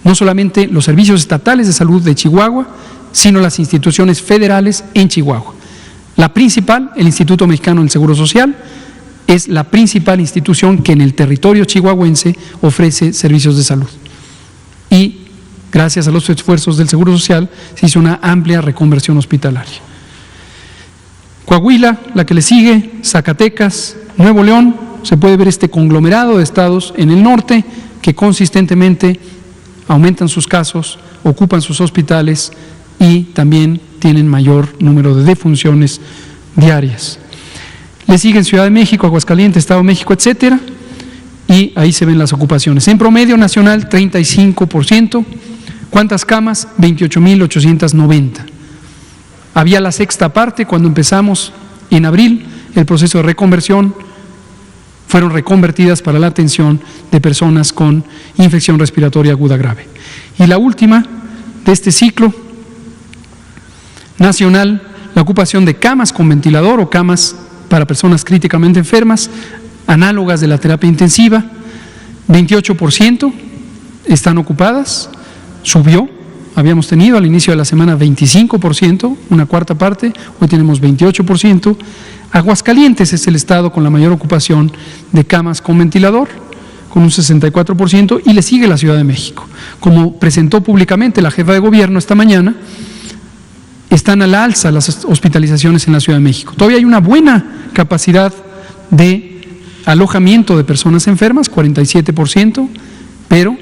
no solamente los servicios estatales de salud de Chihuahua, sino las instituciones federales en Chihuahua. La principal, el Instituto Mexicano del Seguro Social, es la principal institución que en el territorio chihuahuense ofrece servicios de salud. Y gracias a los esfuerzos del Seguro Social se hizo una amplia reconversión hospitalaria. Coahuila, la que le sigue, Zacatecas, Nuevo León, se puede ver este conglomerado de estados en el norte que consistentemente aumentan sus casos, ocupan sus hospitales y también tienen mayor número de defunciones diarias. Le siguen Ciudad de México, Aguascalientes, Estado de México, etcétera, y ahí se ven las ocupaciones. En promedio nacional, 35%, ¿Cuántas camas? 28,890. Había la sexta parte cuando empezamos en abril el proceso de reconversión. Fueron reconvertidas para la atención de personas con infección respiratoria aguda grave. Y la última de este ciclo nacional, la ocupación de camas con ventilador o camas para personas críticamente enfermas, análogas de la terapia intensiva, 28% están ocupadas, subió, habíamos tenido al inicio de la semana 25%, una cuarta parte, hoy tenemos 28%. Aguascalientes es el estado con la mayor ocupación de camas con ventilador, con un 64%, y le sigue la Ciudad de México. Como presentó públicamente la jefa de gobierno esta mañana, están a la alza las hospitalizaciones en la Ciudad de México. Todavía hay una buena capacidad de alojamiento de personas enfermas, 47%, pero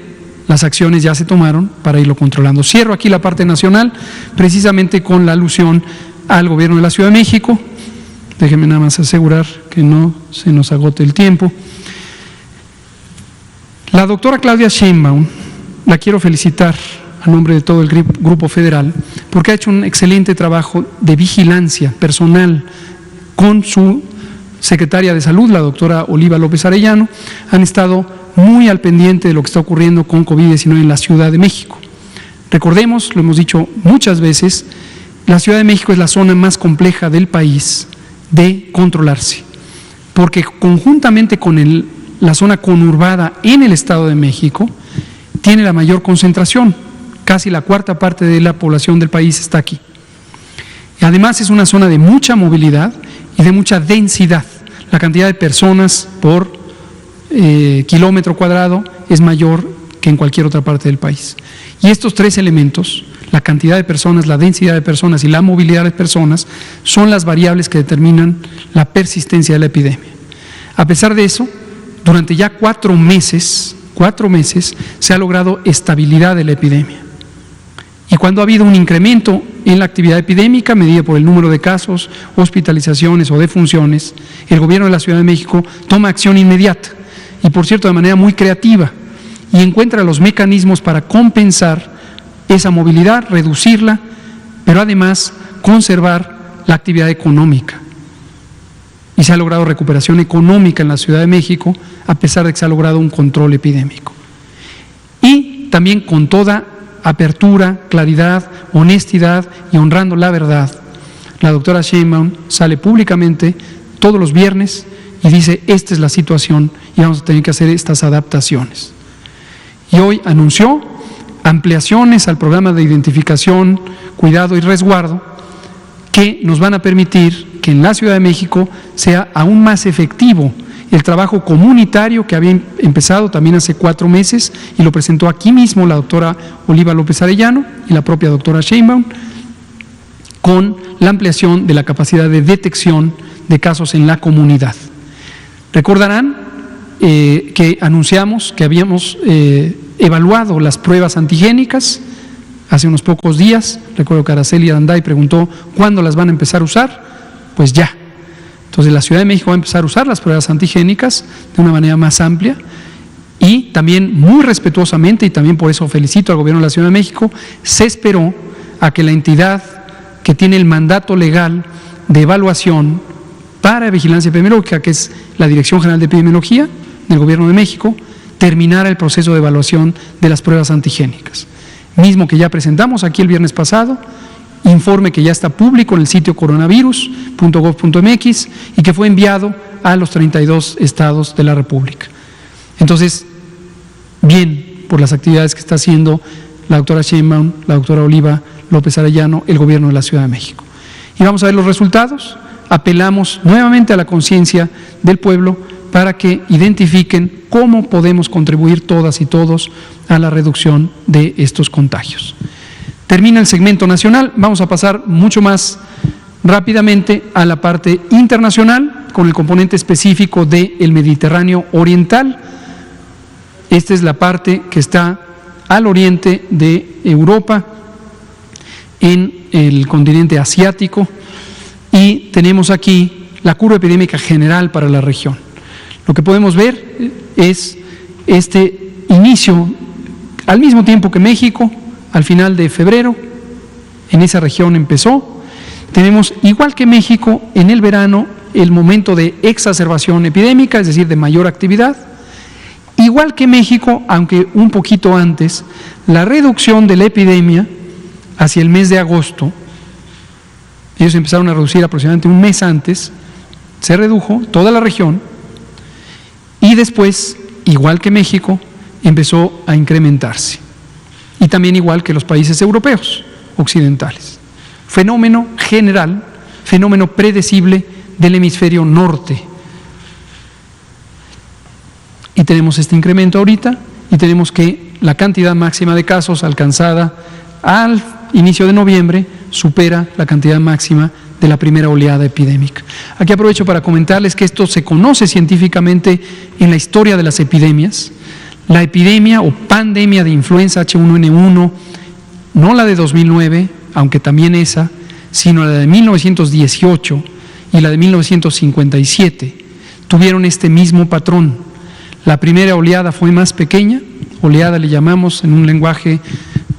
las acciones ya se tomaron para irlo controlando. Cierro aquí la parte nacional, precisamente con la alusión al gobierno de la Ciudad de México. Déjenme nada más asegurar que no se nos agote el tiempo. La doctora Claudia Sheinbaum, la quiero felicitar a nombre de todo el Grupo Federal, porque ha hecho un excelente trabajo de vigilancia personal con su secretaria de Salud, la doctora Oliva López Arellano. Han estado muy al pendiente de lo que está ocurriendo con COVID-19 en la Ciudad de México. Recordemos, lo hemos dicho muchas veces, la Ciudad de México es la zona más compleja del país de controlarse, porque conjuntamente con la zona conurbada en el Estado de México, tiene la mayor concentración, casi la cuarta parte de la población del país está aquí. Y además es una zona de mucha movilidad y de mucha densidad. La cantidad de personas por kilómetro cuadrado es mayor que en cualquier otra parte del país. Y estos tres elementos, la cantidad de personas, la densidad de personas y la movilidad de personas, son las variables que determinan la persistencia de la epidemia. A pesar de eso, durante ya 4 meses se ha logrado estabilidad de la epidemia. Y cuando ha habido un incremento en la actividad epidémica, medida por el número de casos, hospitalizaciones o defunciones, el gobierno de la Ciudad de México toma acción inmediata y, por cierto, de manera muy creativa, y encuentra los mecanismos para compensar esa movilidad, reducirla, pero además conservar la actividad económica. Y se ha logrado recuperación económica en la Ciudad de México, a pesar de que se ha logrado un control epidémico. Y también con toda apertura, claridad, honestidad y honrando la verdad, la doctora Sheinbaum sale públicamente todos los viernes y dice: esta es la situación y vamos a tener que hacer estas adaptaciones. Y hoy anunció ampliaciones al programa de identificación, cuidado y resguardo, que nos van a permitir que en la Ciudad de México sea aún más efectivo el trabajo comunitario que había empezado también hace 4 meses y lo presentó aquí mismo la doctora Oliva López Arellano y la propia doctora Sheinbaum, con la ampliación de la capacidad de detección de casos en la comunidad. Recordarán que anunciamos que habíamos evaluado las pruebas antigénicas hace unos pocos días. Recuerdo que Araceli Aranday preguntó ¿cuándo las van a empezar a usar? Pues ya. Entonces la Ciudad de México va a empezar a usar las pruebas antigénicas de una manera más amplia y también muy respetuosamente, y también por eso felicito al gobierno de la Ciudad de México, se esperó a que la entidad que tiene el mandato legal de evaluación para vigilancia epidemiológica, que es la Dirección General de Epidemiología del Gobierno de México, terminara el proceso de evaluación de las pruebas antigénicas. Mismo que ya presentamos aquí el viernes pasado, informe que ya está público en el sitio coronavirus.gov.mx y que fue enviado a los 32 estados de la República. Entonces, bien por las actividades que está haciendo la doctora Sheinbaum, la doctora Oliva López Arellano, el gobierno de la Ciudad de México. Y vamos a ver los resultados. Apelamos nuevamente a la conciencia del pueblo para que identifiquen cómo podemos contribuir todas y todos a la reducción de estos contagios. Termina el segmento nacional, vamos a pasar mucho más rápidamente a la parte internacional con el componente específico del Mediterráneo Oriental. Esta es la parte que está al oriente de Europa, en el continente asiático, y tenemos aquí la curva epidémica general para la región. Lo que podemos ver es este inicio al mismo tiempo que México, al final de febrero, en esa región empezó. Tenemos, igual que México, en el verano, el momento de exacerbación epidémica, es decir, de mayor actividad. Igual que México, aunque un poquito antes, la reducción de la epidemia hacia el mes de agosto, ellos empezaron a reducir aproximadamente un mes antes, se redujo toda la región y después, igual que México, empezó a incrementarse. Y también igual que los países europeos occidentales. Fenómeno general, fenómeno predecible del hemisferio norte. Y tenemos este incremento ahorita y tenemos que la cantidad máxima de casos alcanzada al inicio de noviembre supera la cantidad máxima de la primera oleada epidémica. Aquí aprovecho para comentarles que esto se conoce científicamente en la historia de las epidemias. La epidemia o pandemia de influenza H1N1, no la de 2009, aunque también esa, sino la de 1918 y la de 1957, tuvieron este mismo patrón. La primera oleada fue más pequeña, oleada le llamamos en un lenguaje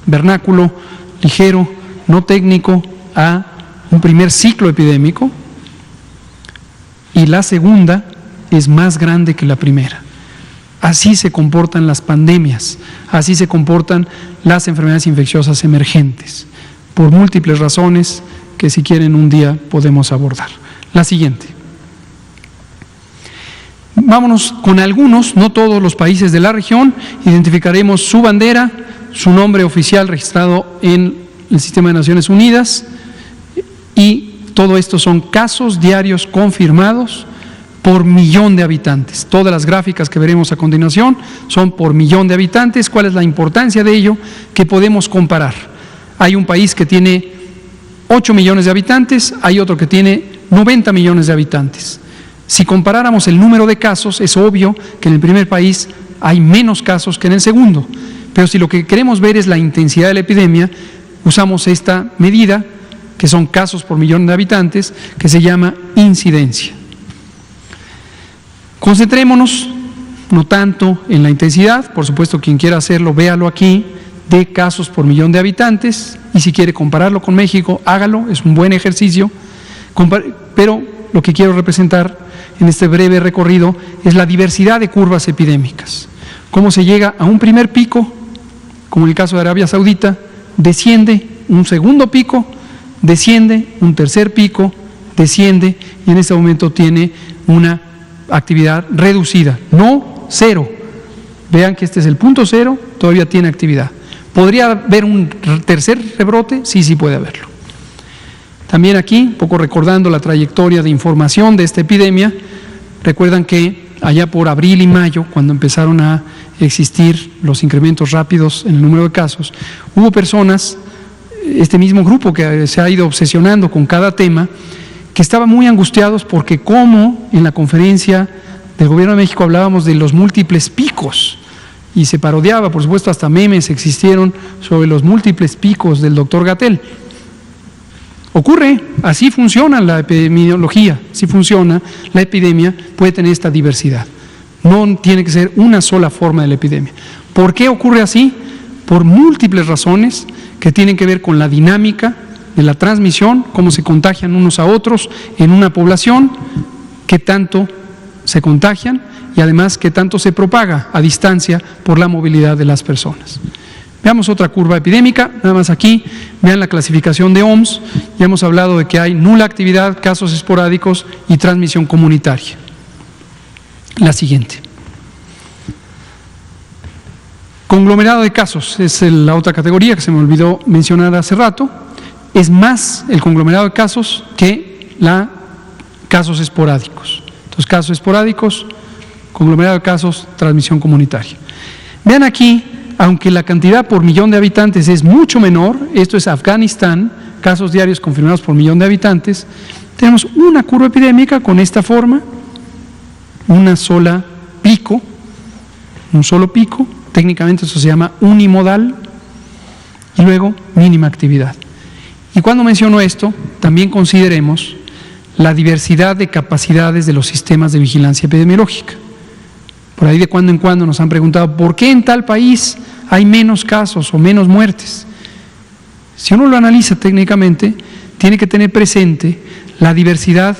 vernáculo, ligero, no técnico, a un primer ciclo epidémico, y la segunda es más grande que la primera. Así se comportan las pandemias, así se comportan las enfermedades infecciosas emergentes, por múltiples razones que si quieren un día podemos abordar. La siguiente. Vámonos con algunos, no todos los países de la región, identificaremos su bandera, su nombre oficial registrado en el Sistema de Naciones Unidas, y todo esto son casos diarios confirmados por millón de habitantes. Todas las gráficas que veremos a continuación son por millón de habitantes. ¿Cuál es la importancia de ello? Que podemos comparar. Hay un país que tiene 8 millones de habitantes, hay otro que tiene 90 millones de habitantes. Si comparáramos el número de casos, es obvio que en el primer país hay menos casos que en el segundo. Pero si lo que queremos ver es la intensidad de la epidemia, usamos esta medida, que son casos por millón de habitantes, que se llama incidencia. Concentrémonos, no tanto en la intensidad, por supuesto quien quiera hacerlo, véalo aquí, de casos por millón de habitantes, y si quiere compararlo con México, hágalo, es un buen ejercicio, pero lo que quiero representar en este breve recorrido es la diversidad de curvas epidémicas. Cómo se llega a un primer pico, como en el caso de Arabia Saudita, desciende un segundo pico, desciende un tercer pico, desciende y en este momento tiene una actividad reducida, no cero. Vean que este es el punto cero, todavía tiene actividad. ¿Podría haber un tercer rebrote? Sí, sí puede haberlo. También aquí, un poco recordando la trayectoria de información de esta epidemia, recuerdan que allá por abril y mayo, cuando empezaron a existir los incrementos rápidos en el número de casos, hubo personas, este mismo grupo que se ha ido obsesionando con cada tema, que estaban muy angustiados porque como en la conferencia del Gobierno de México hablábamos de los múltiples picos y se parodiaba, por supuesto hasta memes existieron sobre los múltiples picos del doctor Gatell. Ocurre, así funciona la epidemiología, así funciona la epidemia, puede tener esta diversidad. No tiene que ser una sola forma de la epidemia. ¿Por qué ocurre así? Por múltiples razones que tienen que ver con la dinámica de la transmisión, cómo se contagian unos a otros en una población, qué tanto se contagian y además qué tanto se propaga a distancia por la movilidad de las personas. Veamos otra curva epidémica, nada más aquí, vean la clasificación de OMS, ya hemos hablado de que hay nula actividad, casos esporádicos y transmisión comunitaria. La siguiente. Conglomerado de casos, es la otra categoría que se me olvidó mencionar hace rato, es más el conglomerado de casos que casos esporádicos. Entonces, casos esporádicos, conglomerado de casos, transmisión comunitaria. Vean aquí, aunque la cantidad por millón de habitantes es mucho menor, esto es Afganistán, casos diarios confirmados por millón de habitantes, tenemos una curva epidémica con esta forma, una sola pico, un solo pico, técnicamente eso se llama unimodal, y luego mínima actividad. Y cuando menciono esto, también consideremos la diversidad de capacidades de los sistemas de vigilancia epidemiológica. Por ahí de cuando en cuando nos han preguntado, ¿por qué en tal país hay menos casos o menos muertes? Si uno lo analiza técnicamente, tiene que tener presente la diversidad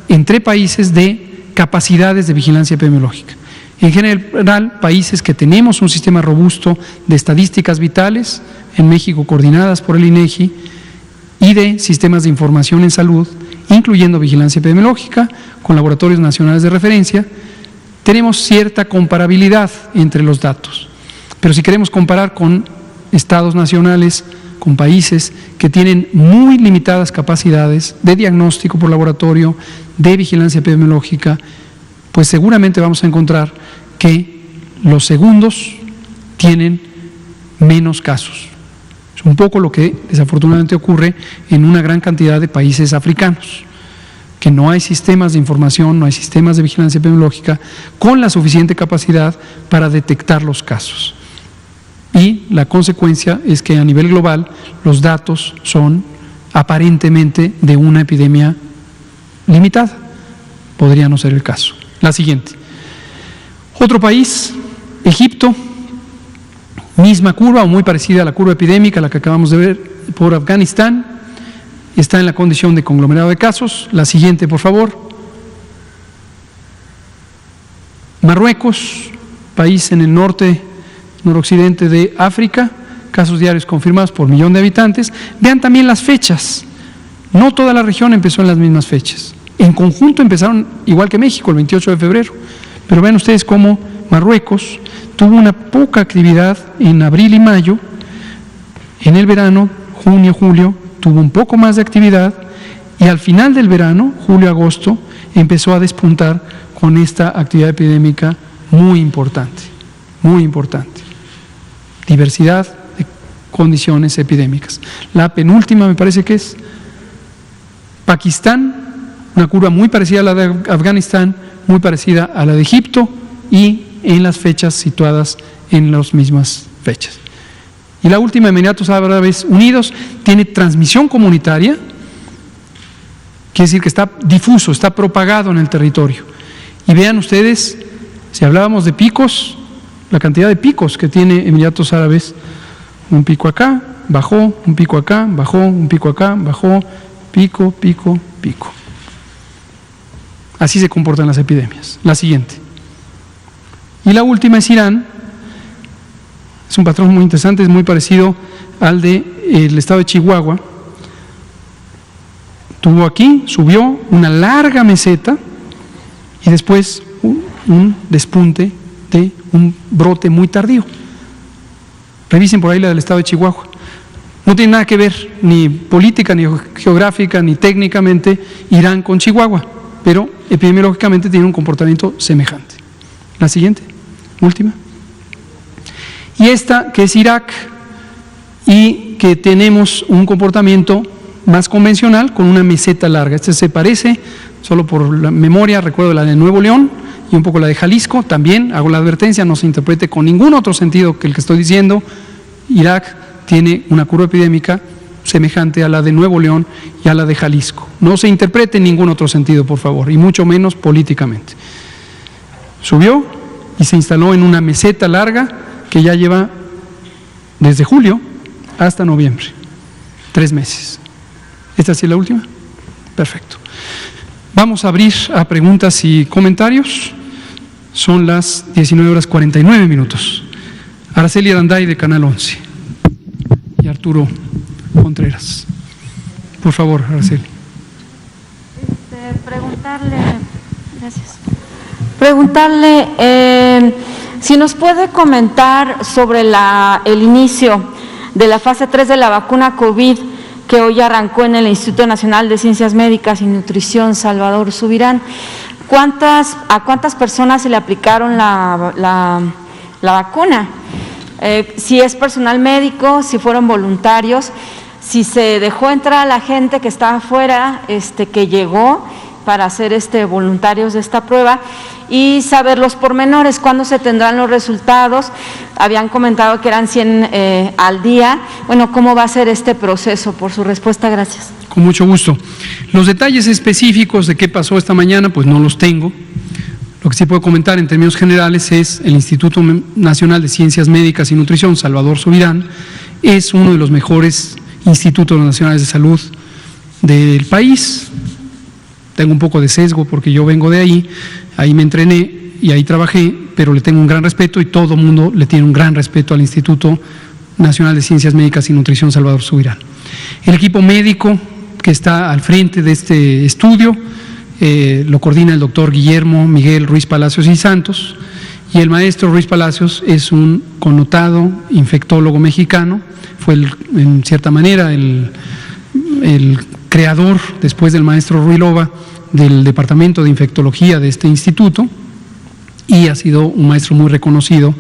entre países de capacidades de vigilancia epidemiológica. En general, países que tenemos un sistema robusto de estadísticas vitales, en México coordinadas por el INEGI, y de sistemas de información en salud, incluyendo vigilancia epidemiológica, con laboratorios nacionales de referencia, tenemos cierta comparabilidad entre los datos. Pero si queremos comparar con estados nacionales, con países que tienen muy limitadas capacidades de diagnóstico por laboratorio, de vigilancia epidemiológica, pues seguramente vamos a encontrar que los segundos tienen menos casos. Es un poco lo que desafortunadamente ocurre en una gran cantidad de países africanos, que no hay sistemas de información, no hay sistemas de vigilancia epidemiológica con la suficiente capacidad para detectar los casos. Y la consecuencia es que a nivel global los datos son aparentemente de una epidemia limitada. Podría no ser el caso. La siguiente. Otro país, Egipto, misma curva o muy parecida a la curva epidémica, la que acabamos de ver por Afganistán, está en la condición de conglomerado de casos. La siguiente, por favor. Marruecos, país en el noroccidente de África, casos diarios confirmados por 1.000.000 de habitantes. Vean también las fechas. No toda la región empezó en las mismas fechas. En conjunto empezaron igual que México, el 28 de febrero. Pero vean ustedes cómo Marruecos tuvo una poca actividad en abril y mayo. En el verano, junio, julio, tuvo un poco más de actividad. Y al final del verano, julio-agosto, empezó a despuntar con esta actividad epidémica muy importante. Muy importante. Diversidad de condiciones epidémicas. La penúltima me parece que es Pakistán, una curva muy parecida a la de Afganistán, muy parecida a la de Egipto y en las fechas situadas en las mismas fechas. Y la última, Emiratos Árabes Unidos, tiene transmisión comunitaria, quiere decir que está difuso, está propagado en el territorio. Y vean ustedes, si hablábamos de picos, la cantidad de picos que tiene Emiratos Árabes, un pico acá, bajó, un pico acá, bajó, un pico acá, bajó, pico, pico, pico. Así se comportan las epidemias. La siguiente. Y la última es Irán. Es un patrón muy interesante, es muy parecido al del estado de Chihuahua. Tuvo aquí, subió una larga meseta y después un despunte de un brote muy tardío. Revisen por ahí la del estado de Chihuahua. No tiene nada que ver ni política, ni geográfica, ni técnicamente Irán con Chihuahua, pero epidemiológicamente tiene un comportamiento semejante. La siguiente, última. Y esta, que es Irak, y que tenemos un comportamiento más convencional con una meseta larga. Este se parece, solo por la memoria, recuerdo la de Nuevo León y un poco la de Jalisco. También hago la advertencia, no se interprete con ningún otro sentido que el que estoy diciendo. Irak tiene una curva epidémica semejante a la de Nuevo León y a la de Jalisco. No se interprete en ningún otro sentido, por favor, y mucho menos políticamente. Subió y se instaló en una meseta larga que ya lleva desde julio hasta noviembre, 3 meses. ¿Esta sí es la última? Perfecto. Vamos a abrir a preguntas y comentarios. Son las 19:49. Araceli Aranday de Canal 11 y Arturo Contreras. Por favor, Araceli. Preguntarle si nos puede comentar sobre el inicio de la fase 3 de la vacuna COVID que hoy arrancó en el Instituto Nacional de Ciencias Médicas y Nutrición Salvador Subirán. ¿A cuántas personas se le aplicaron la vacuna? Si es personal médico, si fueron voluntarios, si se dejó entrar a la gente que estaba afuera, que llegó para ser voluntarios de esta prueba, y saber los pormenores, cuándo se tendrán los resultados. Habían comentado que eran 100 al día. Bueno, ¿cómo va a ser este proceso? Por su respuesta, gracias. Con mucho gusto. Los detalles específicos de qué pasó esta mañana, pues no los tengo. Lo que sí puedo comentar en términos generales es el Instituto Nacional de Ciencias Médicas y Nutrición, Salvador Subirán, es uno de los mejores institutos nacionales de salud del país. Tengo un poco de sesgo porque yo vengo de ahí me entrené y ahí trabajé, pero le tengo un gran respeto y todo el mundo le tiene un gran respeto al Instituto Nacional de Ciencias Médicas y Nutrición Salvador Subirán. El equipo médico que está al frente de este estudio lo coordina el doctor Guillermo Miguel Ruiz Palacios y Santos, y el maestro Ruiz Palacios es un connotado infectólogo mexicano, fue en cierta manera el creador, después del maestro Ruilova, del departamento de infectología de este instituto, y ha sido un maestro muy reconocido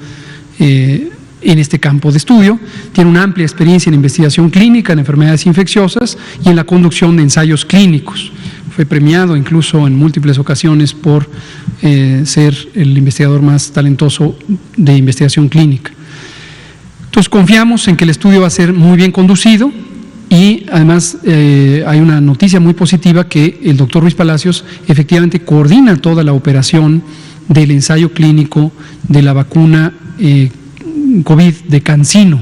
en este campo de estudio. Tiene una amplia experiencia en investigación clínica en enfermedades infecciosas y en la conducción de ensayos clínicos. Fue premiado incluso en múltiples ocasiones por ser el investigador más talentoso de investigación clínica. Entonces confiamos en que el estudio va a ser muy bien conducido y además hay una noticia muy positiva que el doctor Ruiz Palacios efectivamente coordina toda la operación del ensayo clínico de la vacuna COVID de CanSino.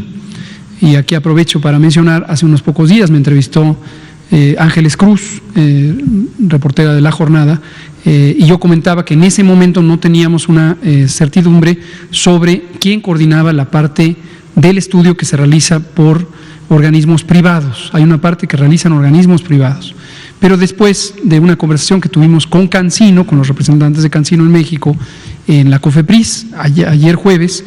Y aquí aprovecho para mencionar, hace unos pocos días me entrevistó Ángeles Cruz, reportera de La Jornada, y yo comentaba que en ese momento no teníamos una certidumbre sobre quién coordinaba la parte del estudio que se realiza por organismos privados. Hay una parte que realizan organismos privados. Pero después de una conversación que tuvimos con CanSino, con los representantes de CanSino en México, en la COFEPRIS, ayer jueves,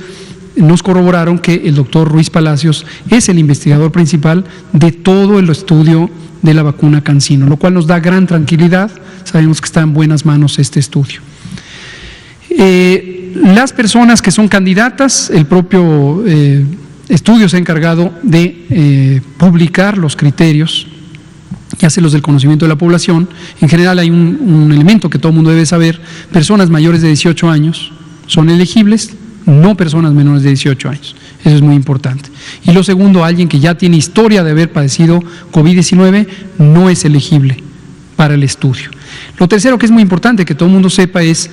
nos corroboraron que el doctor Ruiz Palacios es el investigador principal de todo el estudio de la vacuna CanSino, lo cual nos da gran tranquilidad, sabemos que está en buenas manos este estudio. Las personas que son candidatas, el propio estudio se ha encargado de publicar los criterios y hacerlos del conocimiento de la población. En general hay un elemento que todo el mundo debe saber: personas mayores de 18 años son elegibles, no personas menores de 18 años. Eso es muy importante. Y lo segundo, alguien que ya tiene historia de haber padecido COVID-19 no es elegible para el estudio. Lo tercero que es muy importante que todo el mundo sepa es,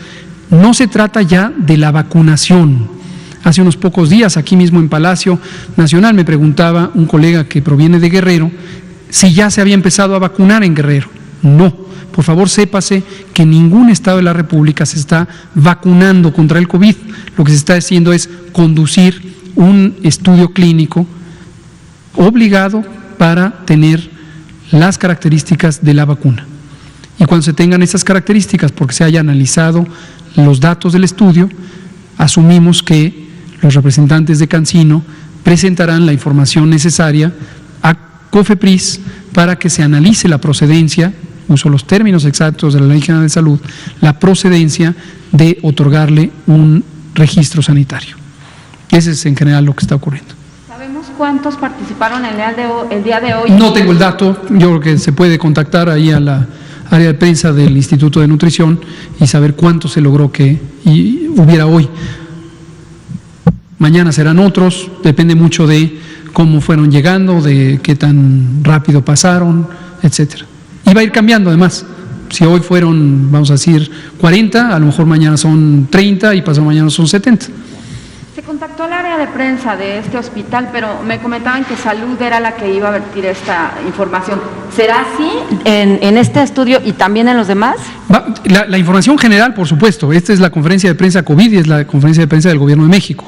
no se trata ya de la vacunación. Hace unos pocos días, aquí mismo en Palacio Nacional, me preguntaba un colega que proviene de Guerrero si ya se había empezado a vacunar en Guerrero. No, por favor sépase que ningún estado de la República se está vacunando contra el COVID. Lo que se está haciendo es conducir un estudio clínico obligado para tener las características de la vacuna. Y cuando se tengan esas características, porque se haya analizado los datos del estudio, asumimos que los representantes de CanSino presentarán la información necesaria a COFEPRIS para que se analice la procedencia, uso los términos exactos de la Ley General de Salud, la procedencia de otorgarle un registro sanitario. Ese es en general lo que está ocurriendo. ¿Sabemos cuántos participaron el día de hoy? No tengo el dato, yo creo que se puede contactar ahí a la área de prensa del Instituto de Nutrición y saber cuánto se logró que hubiera hoy. Mañana serán otros, depende mucho de cómo fueron llegando, de qué tan rápido pasaron, etcétera. Y va a ir cambiando además. Si hoy fueron, vamos a decir, 40, a lo mejor mañana son 30 y pasado mañana son 70. Se contactó al área de prensa de este hospital, pero me comentaban que Salud era la que iba a vertir esta información. ¿Será así en este estudio y también en los demás? La información general, por supuesto. Esta es la conferencia de prensa COVID y es la conferencia de prensa del Gobierno de México.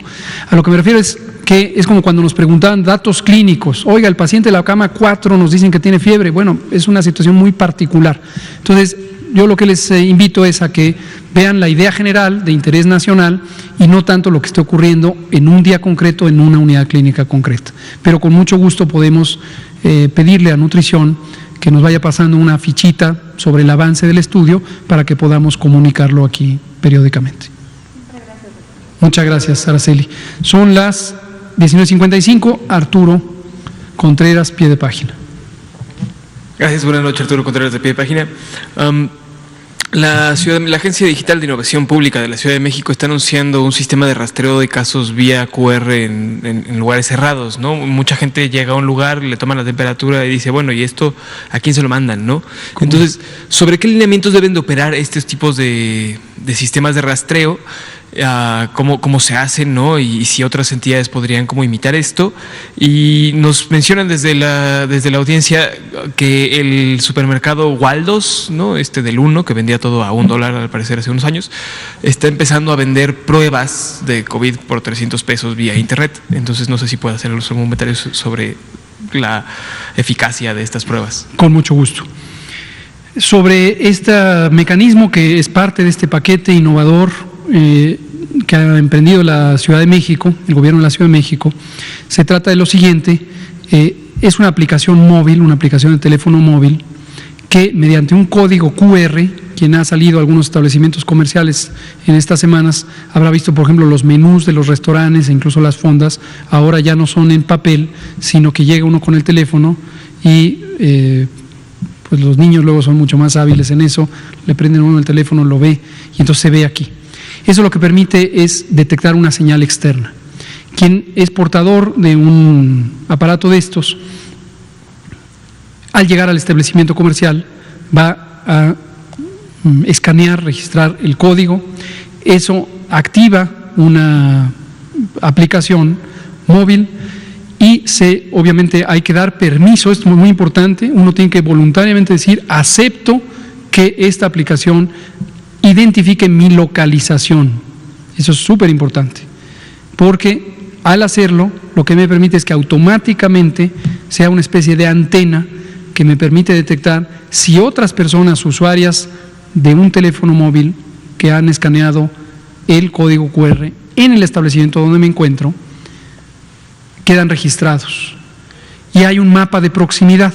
A lo que me refiero es que es como cuando nos preguntaban datos clínicos. Oiga, el paciente de la cama 4 nos dicen que tiene fiebre. Bueno, es una situación muy particular. Entonces, yo lo que les invito es a que vean la idea general de interés nacional y no tanto lo que esté ocurriendo en un día concreto, en una unidad clínica concreta. Pero con mucho gusto podemos pedirle a Nutrición que nos vaya pasando una fichita sobre el avance del estudio para que podamos comunicarlo aquí periódicamente. Muchas gracias, Araceli. Son las 19:55. Arturo Contreras, pie de página. Gracias, buenas noches, Arturo Contreras, de pie de página. La Agencia Digital de Innovación Pública de la Ciudad de México está anunciando un sistema de rastreo de casos vía QR en lugares cerrados, ¿no? Mucha gente llega a un lugar, le toman la temperatura y dice, bueno, ¿y esto a quién se lo mandan, no? ¿Cómo? Entonces, ¿sobre qué lineamientos deben de operar estos tipos de sistemas de rastreo? cómo se hace, ¿no? Y si otras entidades podrían como imitar esto. Y nos mencionan desde la audiencia que el supermercado Waldos, ¿no? Del Uno, que vendía todo a $1 al parecer hace unos años, está empezando a vender pruebas de COVID por $300 vía internet. Entonces no sé si puede hacer algún comentario sobre la eficacia de estas pruebas. Con mucho gusto. Sobre este mecanismo que es parte de este paquete innovador que ha emprendido la Ciudad de México, el gobierno de la Ciudad de México, se trata de lo siguiente: es una aplicación móvil, una aplicación de teléfono móvil, que mediante un código QR, quien ha salido a algunos establecimientos comerciales en estas semanas habrá visto, por ejemplo, los menús de los restaurantes e incluso las fondas, ahora ya no son en papel, sino que llega uno con el teléfono y pues los niños luego son mucho más hábiles en eso, le prenden uno el teléfono, lo ve y entonces se ve aquí. Eso lo que permite es detectar una señal externa. Quien es portador de un aparato de estos, al llegar al establecimiento comercial, va a escanear, registrar el código. Eso activa una aplicación móvil y obviamente hay que dar permiso. Esto es muy importante. Uno tiene que voluntariamente decir: acepto que esta aplicación identifique mi localización. Eso es súper importante, porque al hacerlo, lo que me permite es que automáticamente sea una especie de antena que me permite detectar si otras personas usuarias de un teléfono móvil que han escaneado el código QR en el establecimiento donde me encuentro quedan registrados. Y hay un mapa de proximidad.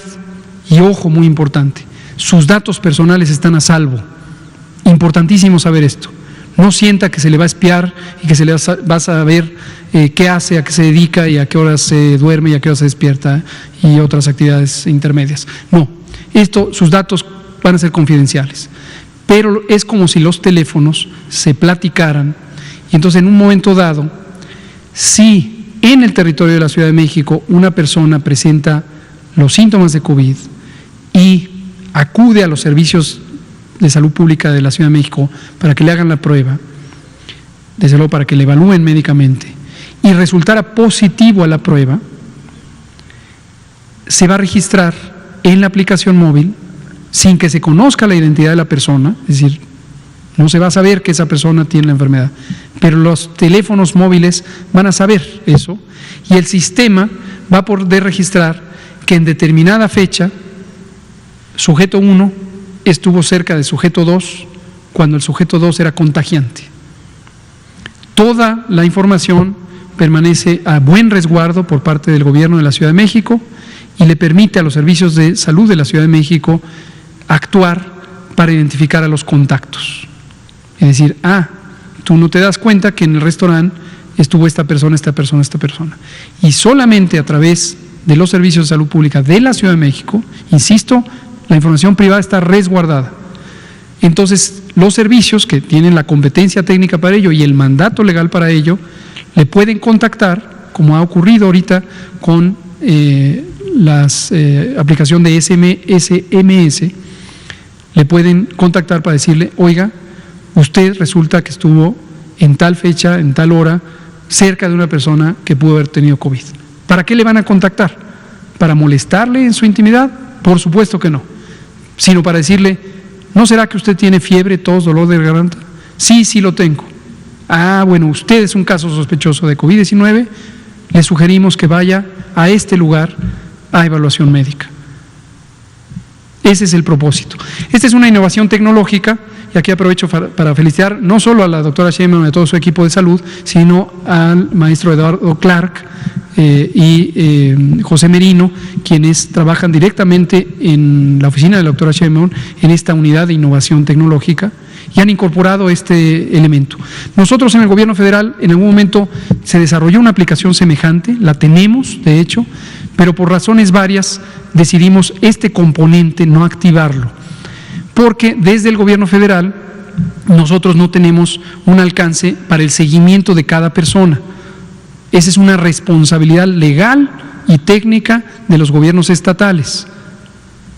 Y ojo, muy importante, sus datos personales están a salvo. Importantísimo saber esto. No sienta que se le va a espiar y que se le va a saber qué hace, a qué se dedica y a qué horas se duerme y a qué horas se despierta y otras actividades intermedias. No, sus datos van a ser confidenciales. Pero es como si los teléfonos se platicaran y entonces en un momento dado, si en el territorio de la Ciudad de México una persona presenta los síntomas de COVID y acude a los servicios de salud pública de la Ciudad de México para que le hagan la prueba, desde luego para que le evalúen médicamente, y resultara positivo a la prueba, se va a registrar en la aplicación móvil sin que se conozca la identidad de la persona, es decir, no se va a saber que esa persona tiene la enfermedad, pero los teléfonos móviles van a saber eso y el sistema va a poder registrar que en determinada fecha, sujeto 1 estuvo cerca de sujeto 2 cuando el sujeto 2 era contagiante. Toda la información permanece a buen resguardo por parte del gobierno de la Ciudad de México y le permite a los servicios de salud de la Ciudad de México actuar para identificar a los contactos. Es decir, tú no te das cuenta que en el restaurante estuvo esta persona. Y solamente a través de los servicios de salud pública de la Ciudad de México, insisto, la información privada está resguardada. Entonces, los servicios que tienen la competencia técnica para ello y el mandato legal para ello, le pueden contactar, como ha ocurrido ahorita con la aplicación de SMS, le pueden contactar para decirle: oiga, usted resulta que estuvo en tal fecha, en tal hora, cerca de una persona que pudo haber tenido COVID. ¿Para qué le van a contactar? ¿Para molestarle en su intimidad? Por supuesto que no, sino para decirle: ¿no será que usted tiene fiebre, tos, dolor de garganta? Sí, sí lo tengo. Bueno, usted es un caso sospechoso de COVID-19, le sugerimos que vaya a este lugar a evaluación médica. Ese es el propósito. Esta es una innovación tecnológica, y aquí aprovecho para felicitar no solo a la doctora Sheinbaum y a todo su equipo de salud, sino al maestro Eduardo Clark y José Merino, quienes trabajan directamente en la oficina de la doctora Sheinbaum en esta unidad de innovación tecnológica y han incorporado este elemento. Nosotros en el gobierno federal en algún momento se desarrolló una aplicación semejante, la tenemos de hecho, pero por razones varias decidimos este componente no activarlo, porque desde el gobierno federal nosotros no tenemos un alcance para el seguimiento de cada persona. Esa es una responsabilidad legal y técnica de los gobiernos estatales.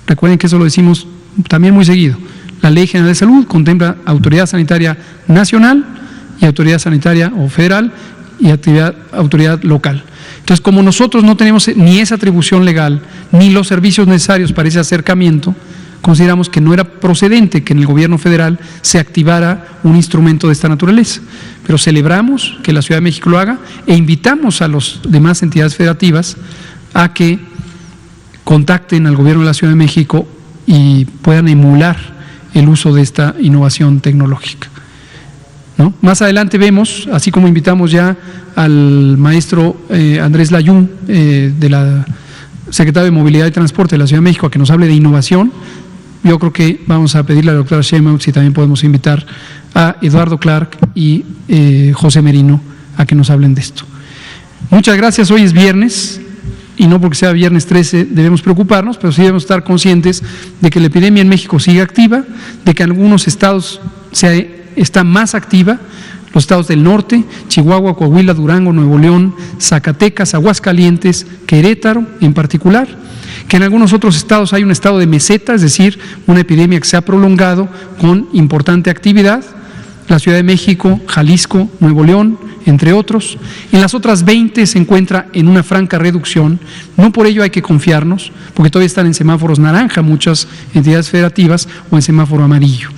Recuerden que eso lo decimos también muy seguido. La Ley General de Salud contempla Autoridad Sanitaria Nacional y autoridad sanitaria o federal y autoridad local. Entonces, como nosotros no tenemos ni esa atribución legal, ni los servicios necesarios para ese acercamiento, consideramos que no era procedente que en el gobierno federal se activara un instrumento de esta naturaleza. Pero celebramos que la Ciudad de México lo haga e invitamos a las demás entidades federativas a que contacten al gobierno de la Ciudad de México y puedan emular el uso de esta innovación tecnológica, ¿no? Más adelante vemos, así como invitamos ya al maestro Andrés Layún, de la secretario de Movilidad y Transporte de la Ciudad de México, a que nos hable de innovación. Yo creo que vamos a pedirle a la doctora Sheinbaum si también podemos invitar a Eduardo Clark y José Merino a que nos hablen de esto. Muchas gracias. Hoy es viernes y no porque sea viernes 13 debemos preocuparnos, pero sí debemos estar conscientes de que la epidemia en México sigue activa, de que en algunos estados está más activa, los estados del norte, Chihuahua, Coahuila, Durango, Nuevo León, Zacatecas, Aguascalientes, Querétaro en particular, que en algunos otros estados hay un estado de meseta, es decir, una epidemia que se ha prolongado con importante actividad, la Ciudad de México, Jalisco, Nuevo León, entre otros. En las otras 20 se encuentra en una franca reducción. No por ello hay que confiarnos, porque todavía están en semáforos naranja muchas entidades federativas o en semáforo amarillo.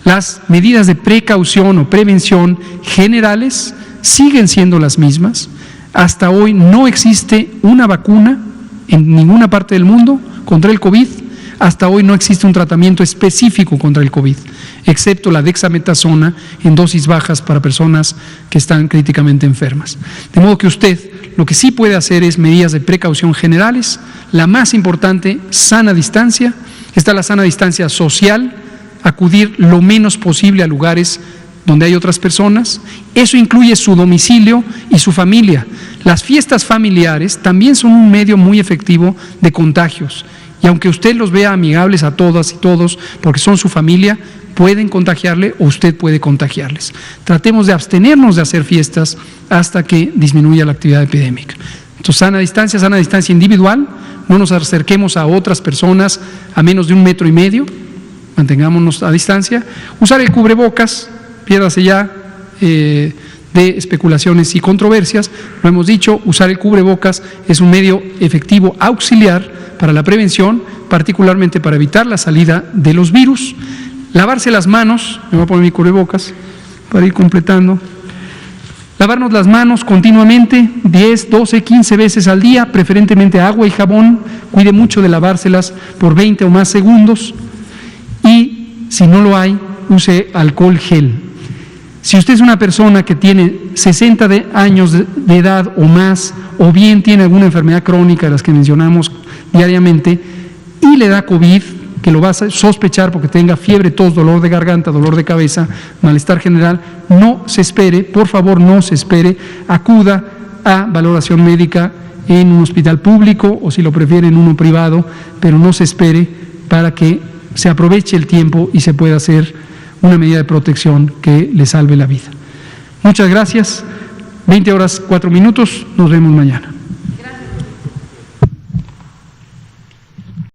Las medidas de precaución o prevención generales siguen siendo las mismas. Hasta hoy no existe una vacuna en ninguna parte del mundo contra el COVID. Hasta hoy no existe un tratamiento específico contra el COVID, excepto la dexametasona en dosis bajas para personas que están críticamente enfermas. De modo que usted lo que sí puede hacer es medidas de precaución generales. La más importante, sana distancia. Está la sana distancia social, acudir lo menos posible a lugares donde hay otras personas. Eso incluye su domicilio y su familia. Las fiestas familiares también son un medio muy efectivo de contagios. Y aunque usted los vea amigables a todas y todos, porque son su familia, pueden contagiarle o usted puede contagiarles. Tratemos de abstenernos de hacer fiestas hasta que disminuya la actividad epidémica. Entonces, sana distancia individual, no nos acerquemos a otras personas a menos de 1,5 metros, mantengámonos a distancia. Usar el cubrebocas, piérdase ya de especulaciones y controversias, lo hemos dicho, usar el cubrebocas es un medio efectivo auxiliar para la prevención, particularmente para evitar la salida de los virus. Lavarse las manos, me voy a poner mi cubrebocas para ir completando. Lavarnos las manos continuamente, 10, 12, 15 veces al día, preferentemente agua y jabón. Cuide mucho de lavárselas por 20 o más segundos. Y si no lo hay, use alcohol gel. Si usted es una persona que tiene 60 años de edad o más, o bien tiene alguna enfermedad crónica de las que mencionamos diariamente, y le da COVID, que lo va a sospechar porque tenga fiebre, tos, dolor de garganta, dolor de cabeza, malestar general, no se espere, por favor no se espere, acuda a valoración médica en un hospital público o si lo prefiere en uno privado, pero no se espere, para que se aproveche el tiempo y se pueda hacer una medida de protección que le salve la vida. Muchas gracias. 20 horas 4 minutos, nos vemos mañana.